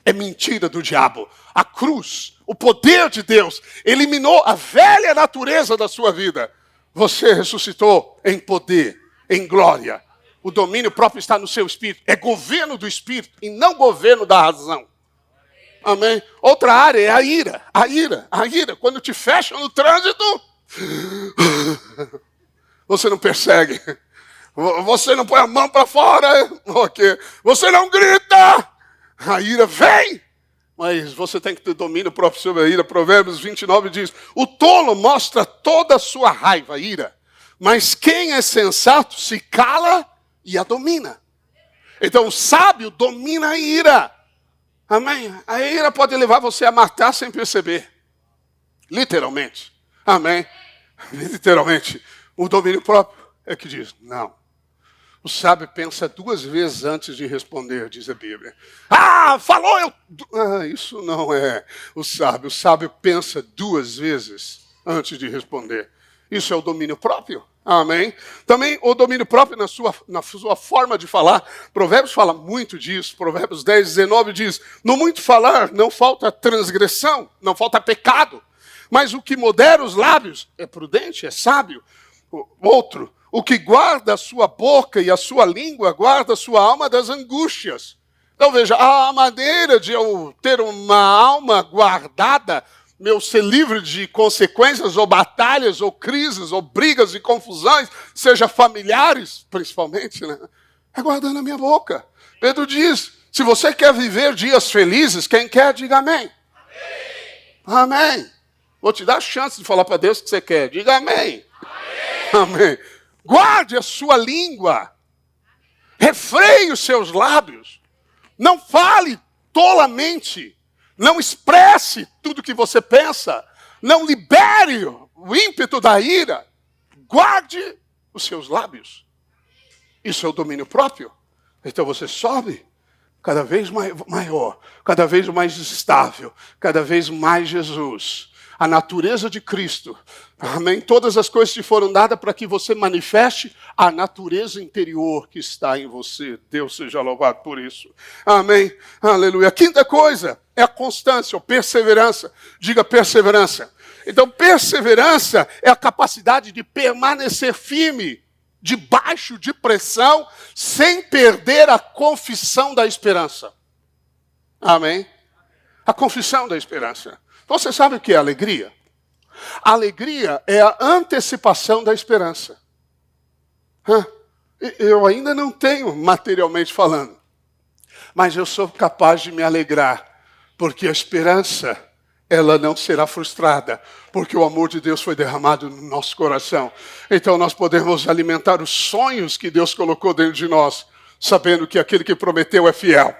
Speaker 1: É mentira do diabo. A cruz, o poder de Deus, eliminou a velha natureza da sua vida. Você ressuscitou em poder, em glória. O domínio próprio está no seu espírito. É governo do espírito e não governo da razão. Amém? Outra área é a ira. A ira, a ira. Quando te fecham no trânsito, você não persegue. Você não põe a mão para fora. Você não grita. A ira vem. Mas você tem que ter domínio próprio sobre a ira. Provérbios 29 diz, o tolo mostra toda a sua raiva, ira. Mas quem é sensato se cala e a domina. Então o sábio domina a ira. Amém? A ira pode levar você a matar sem perceber. Literalmente. Amém? Literalmente. O domínio próprio é que diz, não. O sábio pensa 2 vezes antes de responder, diz a Bíblia. Ah, falou eu... isso não é o sábio. O sábio pensa 2 vezes antes de responder. Isso é o domínio próprio. Amém? Também o domínio próprio na sua forma de falar. Provérbios fala muito disso. Provérbios 10, 19 diz, no muito falar não falta transgressão, não falta pecado. Mas o que modera os lábios é prudente, é sábio. Outro, o que guarda a sua boca e a sua língua, guarda a sua alma das angústias. Então veja, a maneira de eu ter uma alma guardada, meu ser livre de consequências ou batalhas ou crises ou brigas e confusões, seja familiares principalmente, né? É guardando a minha boca. Pedro diz, se você quer viver dias felizes, quem quer, diga amém. Amém. Amém. Vou te dar a chance de falar para Deus o que você quer. Diga amém. Amém. Amém. Guarde a sua língua. Refreie os seus lábios. Não fale tolamente. Não expresse tudo o que você pensa. Não libere o ímpeto da ira. Guarde os seus lábios. Isso é o domínio próprio. Então você sobe cada vez maior, cada vez mais estável, cada vez mais Jesus. A natureza de Cristo. Amém? Todas as coisas te foram dadas para que você manifeste a natureza interior que está em você. Deus seja louvado por isso. Amém? Aleluia. A quinta coisa é a constância, ou perseverança. Diga perseverança. Então, perseverança é a capacidade de permanecer firme, debaixo de pressão, sem perder a confissão da esperança. Amém? A confissão da esperança. Você sabe o que é alegria? A alegria é a antecipação da esperança. Eu ainda não tenho, materialmente falando, mas eu sou capaz de me alegrar, porque a esperança, ela não será frustrada, porque o amor de Deus foi derramado no nosso coração. Então nós podemos alimentar os sonhos que Deus colocou dentro de nós, sabendo que aquele que prometeu é fiel.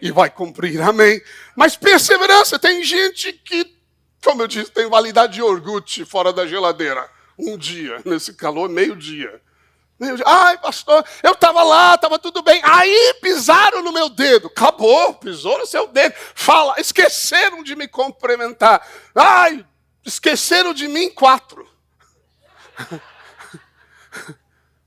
Speaker 1: E vai cumprir, amém? Mas perseverança, tem gente que, como eu disse, tem validade de iogurte fora da geladeira. Um dia, nesse calor, meio-dia. Ai, pastor, eu estava lá, estava tudo bem. Aí pisaram no meu dedo. Acabou, pisou no seu dedo. Fala, esqueceram de me cumprimentar. Ai, esqueceram de mim 4.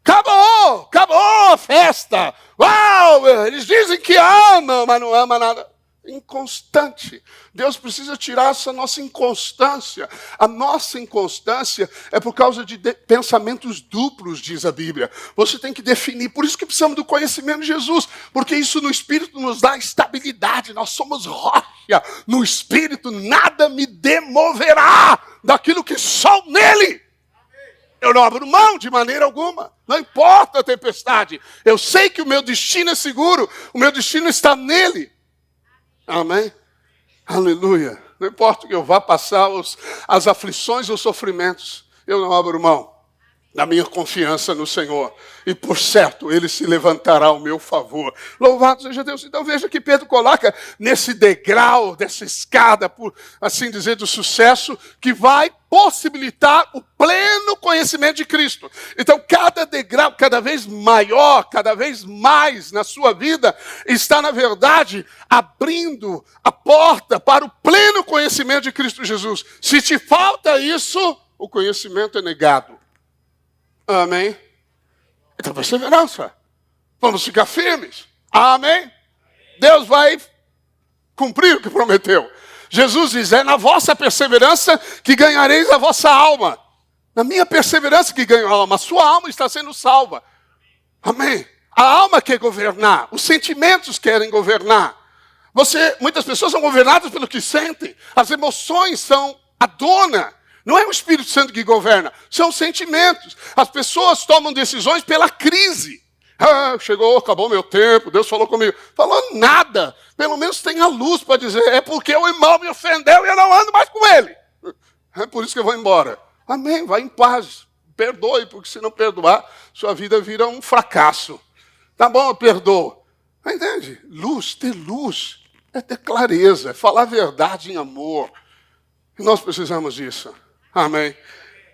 Speaker 1: Acabou a festa. Uau, eles dizem que amam, mas não amam nada. Inconstante. Deus precisa tirar essa nossa inconstância. A nossa inconstância é por causa de pensamentos duplos, diz a Bíblia. Você tem que definir. Por isso que precisamos do conhecimento de Jesus. Porque isso no Espírito nos dá estabilidade. Nós somos rocha. No Espírito nada me demoverá daquilo que sou nele. Eu não abro mão de maneira alguma. Não importa a tempestade. Eu sei que o meu destino é seguro. O meu destino está nele. Amém? Aleluia. Não importa que eu vá passar as aflições ou sofrimentos, eu não abro mão da minha confiança no Senhor. E por certo, Ele se levantará ao meu favor. Louvado seja Deus. Então veja que Pedro coloca nesse degrau, dessa escada, por assim dizer, do sucesso, que vai possibilitar o pleno conhecimento de Cristo. Então cada degrau, cada vez maior, cada vez mais na sua vida, está na verdade abrindo a porta para o pleno conhecimento de Cristo Jesus. Se te falta isso, o conhecimento é negado. Amém? Então, perseverança. Vamos ficar firmes. Amém? Deus vai cumprir o que prometeu. Jesus diz, é na vossa perseverança que ganhareis a vossa alma. Na minha perseverança que ganho a alma. A sua alma está sendo salva. Amém? A alma quer governar. Os sentimentos querem governar. Muitas pessoas são governadas pelo que sentem. As emoções são a dona. Não é o Espírito Santo que governa, são sentimentos. As pessoas tomam decisões pela crise. Chegou, acabou meu tempo, Deus falou comigo. Falou nada. Pelo menos tem a luz para dizer, é porque o irmão me ofendeu e eu não ando mais com ele. É por isso que eu vou embora. Amém, vai em paz. Perdoe, porque se não perdoar, sua vida vira um fracasso. Tá bom, eu perdoo. Entende? Luz, ter luz, é ter clareza, é falar a verdade em amor. E nós precisamos disso. Amém.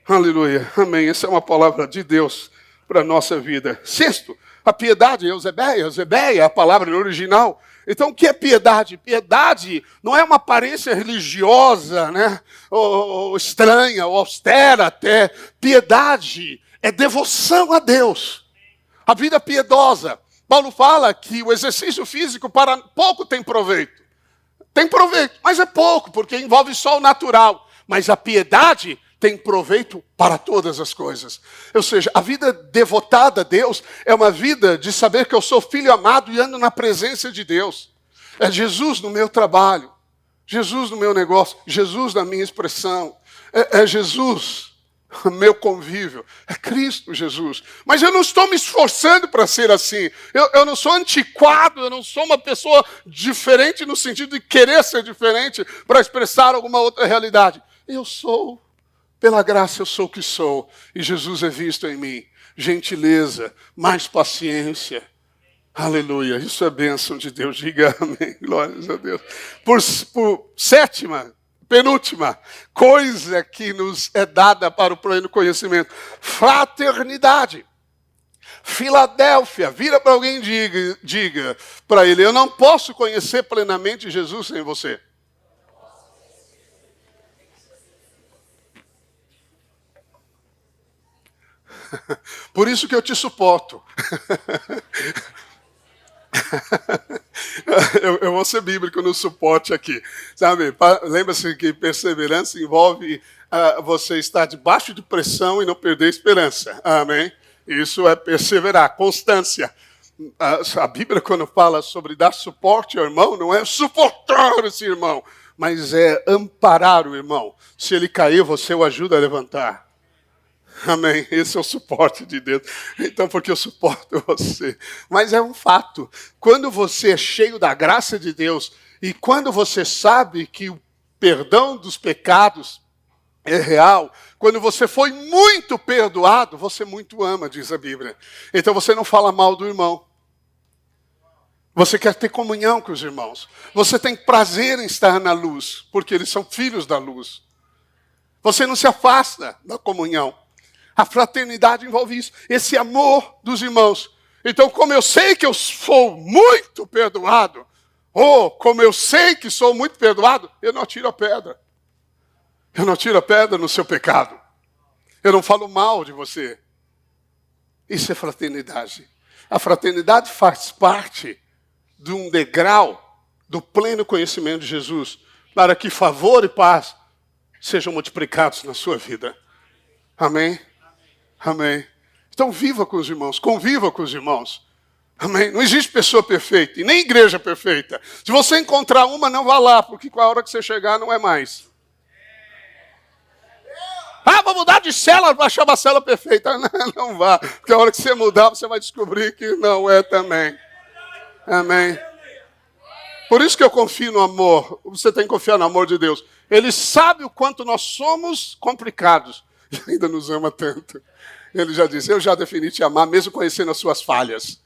Speaker 1: Aleluia. Amém. Essa é uma palavra de Deus para a nossa vida. Sexto, a piedade, eusebeia. Eusebeia é a palavra original. Então, o que é piedade? Piedade não é uma aparência religiosa, né? Ou estranha, ou austera até. Piedade é devoção a Deus. A vida piedosa. Paulo fala que o exercício físico para pouco tem proveito. Tem proveito, mas é pouco, porque envolve só o natural. Mas a piedade tem proveito para todas as coisas. Ou seja, a vida devotada a Deus é uma vida de saber que eu sou filho amado e ando na presença de Deus. É Jesus no meu trabalho, Jesus no meu negócio, Jesus na minha expressão, é Jesus no meu convívio, é Cristo Jesus. Mas eu não estou me esforçando para ser assim. Eu não sou antiquado, eu não sou uma pessoa diferente no sentido de querer ser diferente para expressar alguma outra realidade. Eu sou, pela graça eu sou o que sou, e Jesus é visto em mim. Gentileza, mais paciência. Aleluia, isso é bênção de Deus, diga amém, glórias a Deus. Por sétima, penúltima coisa que nos é dada para o pleno conhecimento, fraternidade. Filadélfia, vira para alguém e diga para ele, eu não posso conhecer plenamente Jesus sem você. Por isso que eu te suporto. eu vou ser bíblico no suporte aqui. Sabe? Lembra-se que perseverança envolve você estar debaixo de pressão e não perder a esperança. Amém? Isso é perseverar, constância. A Bíblia, quando fala sobre dar suporte ao irmão, não é suportar esse irmão, mas é amparar o irmão. Se ele cair, você o ajuda a levantar. Amém. Esse é o suporte de Deus. Então, porque eu suporto você. Mas é um fato. Quando você é cheio da graça de Deus e quando você sabe que o perdão dos pecados é real, quando você foi muito perdoado, você muito ama, diz a Bíblia. Então você não fala mal do irmão. Você quer ter comunhão com os irmãos. Você tem prazer em estar na luz, porque eles são filhos da luz. Você não se afasta da comunhão. A fraternidade envolve isso, esse amor dos irmãos. Então, como eu sei que eu sou muito perdoado, ou como eu sei que sou muito perdoado, eu não atiro a pedra. Eu não tiro a pedra no seu pecado. Eu não falo mal de você. Isso é fraternidade. A fraternidade faz parte de um degrau do pleno conhecimento de Jesus, para que favor e paz sejam multiplicados na sua vida. Amém? Amém. Então viva com os irmãos, conviva com os irmãos. Amém? Não existe pessoa perfeita e nem igreja perfeita. Se você encontrar uma, não vá lá, porque com a hora que você chegar não é mais. Ah, vou mudar de célula para achar uma célula perfeita. Não vá, porque a hora que você mudar, você vai descobrir que não é também. Amém? Por isso que eu confio no amor. Você tem que confiar no amor de Deus. Ele sabe o quanto nós somos complicados. E ainda nos ama tanto. Ele já disse, eu já defini te amar, mesmo conhecendo as suas falhas.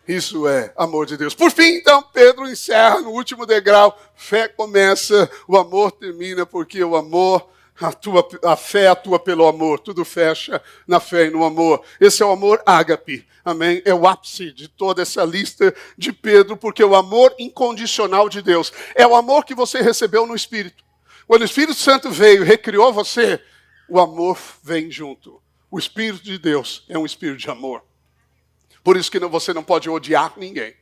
Speaker 1: Isso é amor de Deus. Por fim, então, Pedro encerra no último degrau. Fé começa, o amor termina, porque o amor, a fé atua pelo amor. Tudo fecha na fé e no amor. Esse é o amor ágape. Amém? É o ápice de toda essa lista de Pedro, porque o amor incondicional de Deus é o amor que você recebeu no Espírito. Quando o Espírito Santo veio e recriou você, o amor vem junto. O Espírito de Deus é um Espírito de amor. Por isso que você não pode odiar ninguém.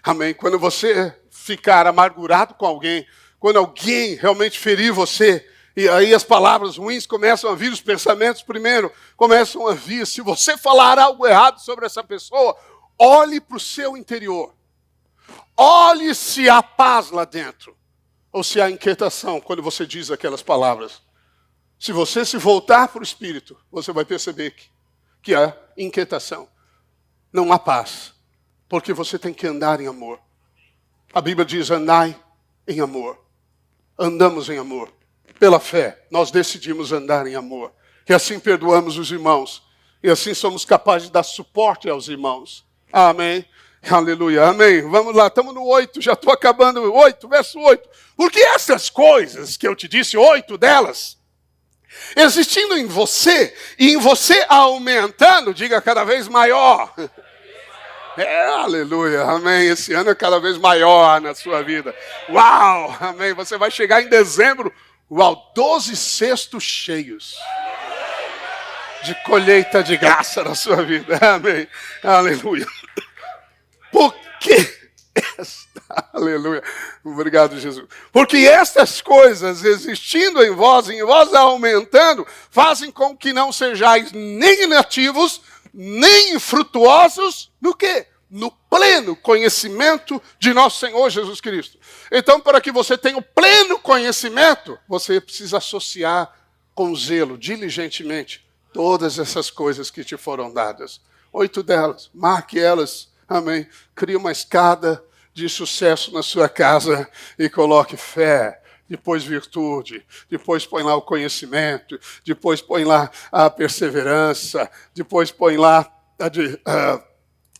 Speaker 1: Amém? Quando você ficar amargurado com alguém, quando alguém realmente ferir você, e aí as palavras ruins começam a vir, os pensamentos primeiro começam a vir. Se você falar algo errado sobre essa pessoa, olhe para o seu interior. Olhe se há paz lá dentro. Ou se há inquietação quando você diz aquelas palavras. Se você se voltar para o Espírito, você vai perceber que há inquietação. Não há paz. Porque você tem que andar em amor. A Bíblia diz, andai em amor. Andamos em amor. Pela fé, nós decidimos andar em amor. E assim perdoamos os irmãos. E assim somos capazes de dar suporte aos irmãos. Amém. Aleluia. Amém. Vamos lá, estamos no 8, já estou acabando. 8, verso 8. Porque essas coisas que eu te disse, 8 delas, existindo em você, e em você aumentando, diga cada vez maior. Aleluia, amém. Esse ano é cada vez maior na sua vida. Uau, amém. Você vai chegar em dezembro, uau, 12 cestos cheios de colheita de graça na sua vida. Amém. Aleluia. Porque aleluia. Obrigado, Jesus. Porque estas coisas existindo em vós aumentando, fazem com que não sejais nem inativos, nem infrutuosos no quê? No pleno conhecimento de nosso Senhor Jesus Cristo. Então, para que você tenha o pleno conhecimento, você precisa associar com zelo, diligentemente, todas essas coisas que te foram dadas. 8 delas, marque elas, amém. Crie uma escada de sucesso na sua casa e coloque fé, depois virtude, depois põe lá o conhecimento, depois põe lá a perseverança, depois põe lá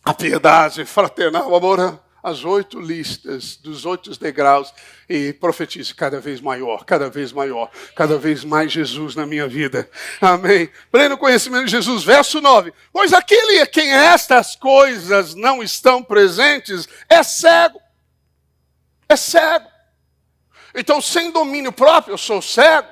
Speaker 1: a piedade fraternal, o amor, as 8 listas dos 8 degraus e profetize cada vez maior, cada vez maior, cada vez mais Jesus na minha vida. Amém. Pleno conhecimento de Jesus. Verso 9. Pois aquele a quem estas coisas não estão presentes é cego. É cego. Então, sem domínio próprio, eu sou cego.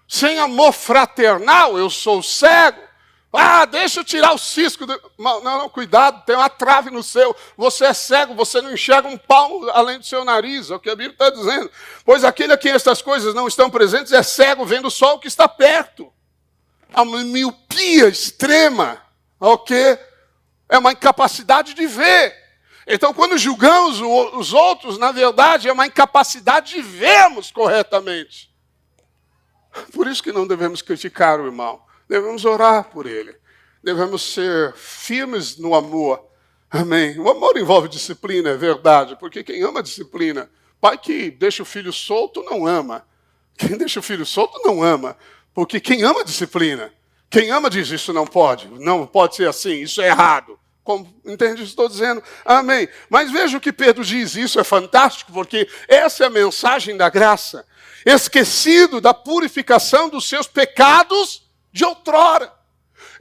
Speaker 1: Sem amor fraternal, eu sou cego. Ah, deixa eu tirar o cisco. Não, cuidado, tem uma trave no seu. Você é cego, você não enxerga um palmo além do seu nariz. É o que a Bíblia está dizendo. Pois aquele a quem estas coisas não estão presentes é cego, vendo só o que está perto. A miopia extrema, ok? É uma incapacidade de ver. Então, quando julgamos os outros, na verdade, é uma incapacidade de vermos corretamente. Por isso que não devemos criticar o irmão. Devemos orar por ele. Devemos ser firmes no amor. Amém. O amor envolve disciplina, é verdade. Porque quem ama disciplina, pai que deixa o filho solto não ama. Quem deixa o filho solto não ama. Porque quem ama disciplina, quem ama diz isso não pode ser assim, isso é errado. Entende o que estou dizendo? Amém. Mas veja o que Pedro diz, isso é fantástico, porque essa é a mensagem da graça. Esquecido da purificação dos seus pecados de outrora.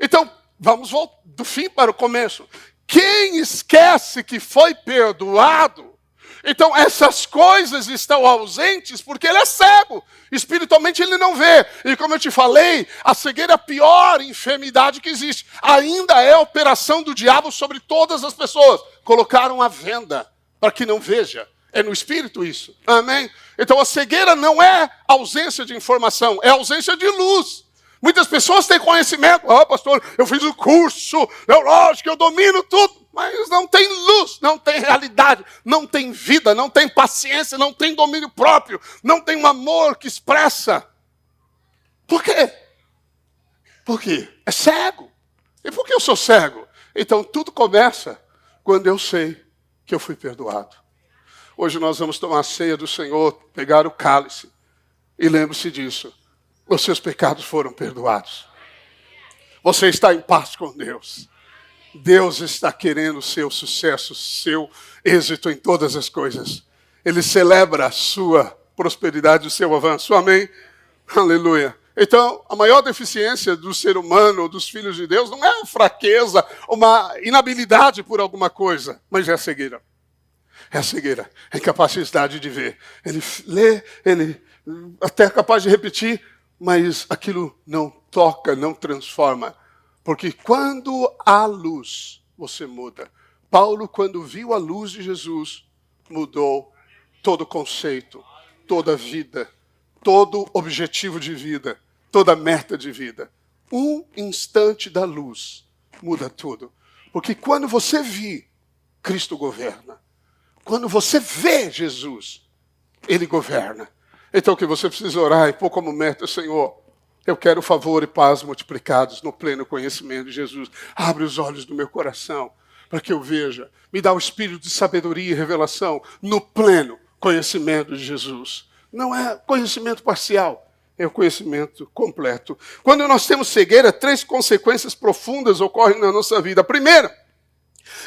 Speaker 1: Então, vamos voltar do fim para o começo. Quem esquece que foi perdoado, então essas coisas estão ausentes porque ele é cego. Espiritualmente ele não vê. E como eu te falei, a cegueira é a pior enfermidade que existe. Ainda é a operação do diabo sobre todas as pessoas. Colocaram a venda para que não veja. É no espírito isso. Amém? Então a cegueira não é ausência de informação, é ausência de luz. Muitas pessoas têm conhecimento. Pastor, eu fiz o curso, lógico, eu domino tudo. Mas não tem luz, não tem realidade, não tem vida, não tem paciência, não tem domínio próprio, não tem um amor que expressa. Por quê? Porque é cego. E por que eu sou cego? Então tudo começa quando eu sei que eu fui perdoado. Hoje nós vamos tomar a ceia do Senhor, pegar o cálice. E lembre-se disso. Os seus pecados foram perdoados. Você está em paz com Deus. Deus está querendo o seu sucesso, seu êxito em todas as coisas. Ele celebra a sua prosperidade, o seu avanço. Amém? Aleluia. Então, a maior deficiência do ser humano, ou dos filhos de Deus, não é fraqueza, uma inabilidade por alguma coisa, mas é a cegueira. É a cegueira, é a incapacidade de ver. Ele lê, ele até é capaz de repetir, mas aquilo não toca, não transforma. Porque quando há luz, você muda. Paulo, quando viu a luz de Jesus, mudou todo o conceito, toda a vida, todo objetivo de vida, toda meta de vida. Um instante da luz muda tudo. Porque quando você vê, Cristo governa. Quando você vê Jesus, Ele governa. Então o que você precisa orar e pôr como meta, Senhor, eu quero favor e paz multiplicados no pleno conhecimento de Jesus. Abre os olhos do meu coração para que eu veja. Me dá o espírito de sabedoria e revelação no pleno conhecimento de Jesus. Não é conhecimento parcial, é o conhecimento completo. Quando nós temos cegueira, 3 consequências profundas ocorrem na nossa vida. A primeira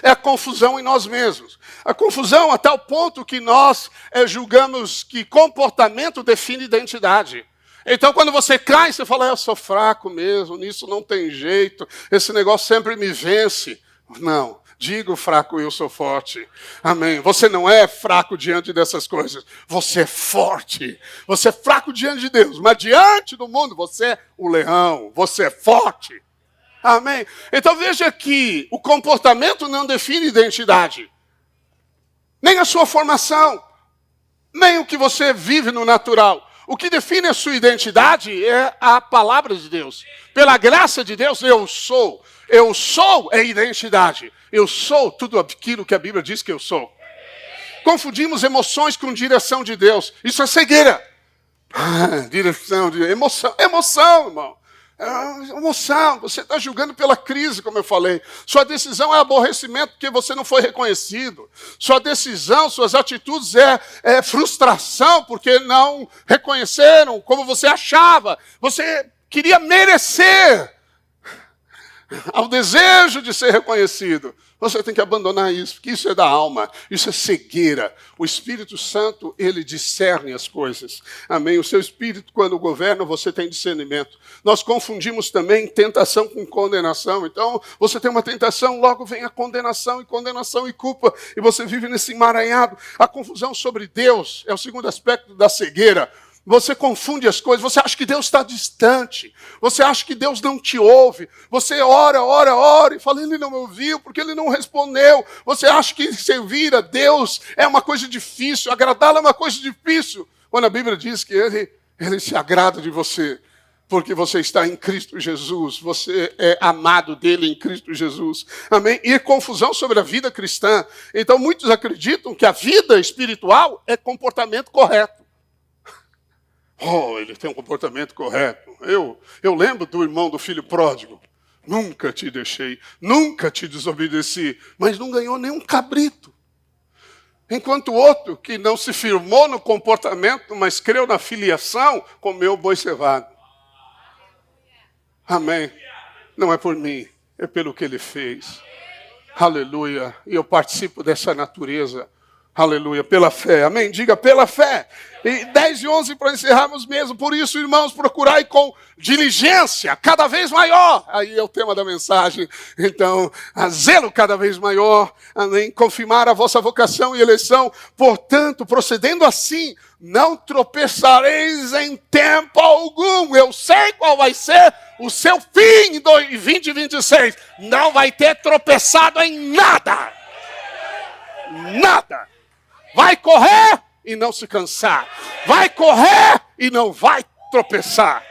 Speaker 1: é a confusão em nós mesmos. A confusão a tal ponto que nós julgamos que comportamento define identidade. Então, quando você cai, você fala, eu sou fraco mesmo, nisso não tem jeito, esse negócio sempre me vence. Não, diga o fraco, eu sou forte. Amém. Você não é fraco diante dessas coisas, você é forte. Você é fraco diante de Deus, mas diante do mundo, você é o leão, você é forte. Amém? Então veja que o comportamento não define identidade. Nem a sua formação, nem o que você vive no natural. O que define a sua identidade é a palavra de Deus. Pela graça de Deus, eu sou. Eu sou é identidade. Eu sou tudo aquilo que a Bíblia diz que eu sou. Confundimos emoções com direção de Deus. Isso é cegueira. Direção de emoção. Emoção, irmão. Emoção, você está julgando pela crise, como eu falei. Sua decisão é aborrecimento porque você não foi reconhecido. Sua decisão, suas atitudes é frustração porque não reconheceram como você achava. Você queria merecer ao desejo de ser reconhecido. Você tem que abandonar isso, porque isso é da alma, isso é cegueira. O Espírito Santo, ele discerne as coisas. Amém? O seu Espírito, quando governa, você tem discernimento. Nós confundimos também tentação com condenação. Então, você tem uma tentação, logo vem a condenação e culpa, e você vive nesse emaranhado. A confusão sobre Deus é o segundo aspecto da cegueira. Você confunde as coisas, você acha que Deus está distante, você acha que Deus não te ouve, você ora e fala, Ele não me ouviu, porque Ele não respondeu. Você acha que servir a Deus é uma coisa difícil, agradá-lo é uma coisa difícil, quando a Bíblia diz que Ele se agrada de você, porque você está em Cristo Jesus, você é amado dEle em Cristo Jesus. Amém? E confusão sobre a vida cristã. Então muitos acreditam que a vida espiritual é comportamento correto. Ele tem um comportamento correto. Eu lembro do irmão do filho pródigo. Nunca te deixei, nunca te desobedeci, mas não ganhou nenhum cabrito. Enquanto o outro, que não se firmou no comportamento, mas creu na filiação, comeu boi cevado. Amém. Não é por mim, é pelo que ele fez. Aleluia. E eu participo dessa natureza. Aleluia, pela fé, amém? Diga, pela fé. E 10 e 11 para encerrarmos mesmo. Por isso, irmãos, procurai com diligência, cada vez maior. Aí é o tema da mensagem. Então, a zelo cada vez maior, amém? Confirmar a vossa vocação e eleição. Portanto, procedendo assim, não tropeçareis em tempo algum. Eu sei qual vai ser o seu fim em 2026. Não vai ter tropeçado em nada. Nada. Vai correr e não se cansar. Vai correr e não vai tropeçar.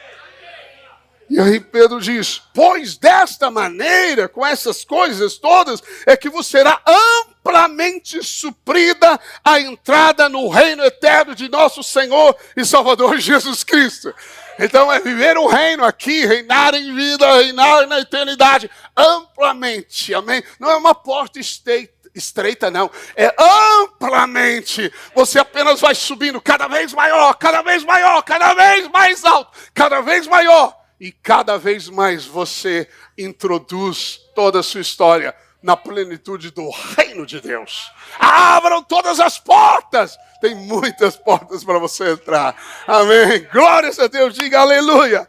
Speaker 1: E aí Pedro diz, pois desta maneira, com essas coisas todas, é que vos será amplamente suprida a entrada no reino eterno de nosso Senhor e Salvador Jesus Cristo. Então é viver o reino aqui, reinar em vida, reinar na eternidade, amplamente, amém? Não é uma porta estreita não, é amplamente. Você apenas vai subindo cada vez maior, cada vez maior, cada vez mais alto, cada vez maior. E cada vez mais você introduz toda a sua história na plenitude do reino de Deus. Abram todas as portas. Tem muitas portas para você entrar. Amém. Glórias a Deus. Diga aleluia.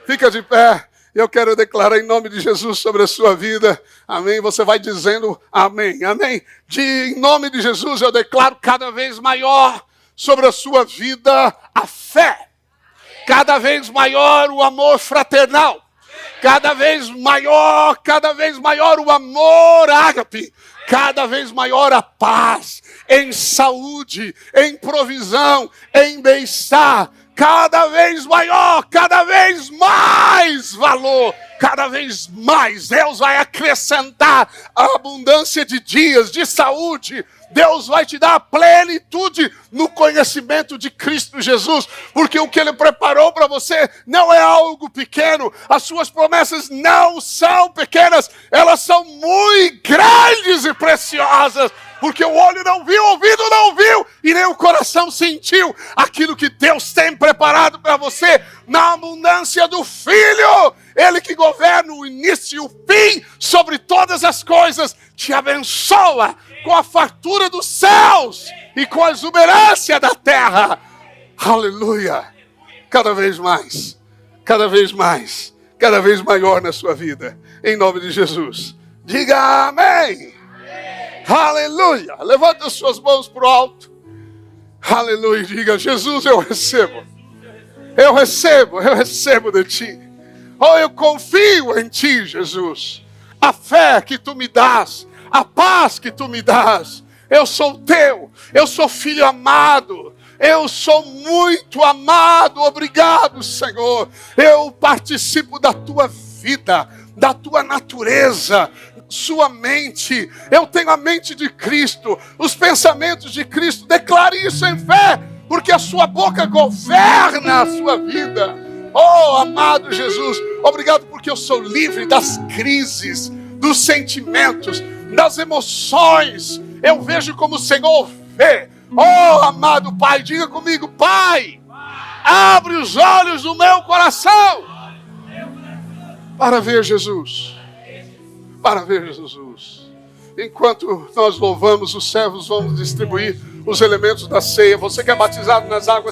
Speaker 1: Fica de pé. Eu quero declarar em nome de Jesus sobre a sua vida. Amém. Você vai dizendo amém. Amém. Em nome de Jesus eu declaro cada vez maior sobre a sua vida a fé. Cada vez maior o amor fraternal. Cada vez maior o amor ágape. Cada vez maior a paz, em saúde, em provisão, em bem-estar. Cada vez maior, cada vez mais valor. Cada vez mais Deus vai acrescentar a abundância de dias, de saúde. Deus vai te dar a plenitude no conhecimento de Cristo Jesus, porque o que Ele preparou para você não é algo pequeno, as suas promessas não são pequenas, elas são muito grandes e preciosas, porque o olho não viu, o ouvido não viu, e nem o coração sentiu aquilo que Deus tem preparado para você, na abundância do Filho. Ele que governa o início e o fim sobre todas as coisas, te abençoa com a fartura dos céus e com a exuberância da terra. Aleluia! Cada vez mais, cada vez mais, cada vez maior na sua vida. Em nome de Jesus. Diga amém! Aleluia! Levanta as suas mãos para o alto. Aleluia! Diga, Jesus, eu recebo. Eu recebo de ti. Oh, eu confio em ti, Jesus. A fé que tu me dás, a paz que tu me dás. Eu sou teu, eu sou filho amado. Eu sou muito amado. Obrigado, Senhor. Eu participo da tua vida, da tua natureza, sua mente. Eu tenho a mente de Cristo, os pensamentos de Cristo. Declare isso em fé, porque a sua boca governa a sua vida. Oh, amado Jesus, obrigado porque eu sou livre das crises, dos sentimentos, das emoções. Eu vejo como o Senhor vê. Oh, amado Pai, diga comigo, Pai, abre os olhos do meu coração para ver Jesus. Para ver Jesus. Enquanto nós louvamos, os servos vão distribuir os elementos da ceia. Você que é batizado nas águas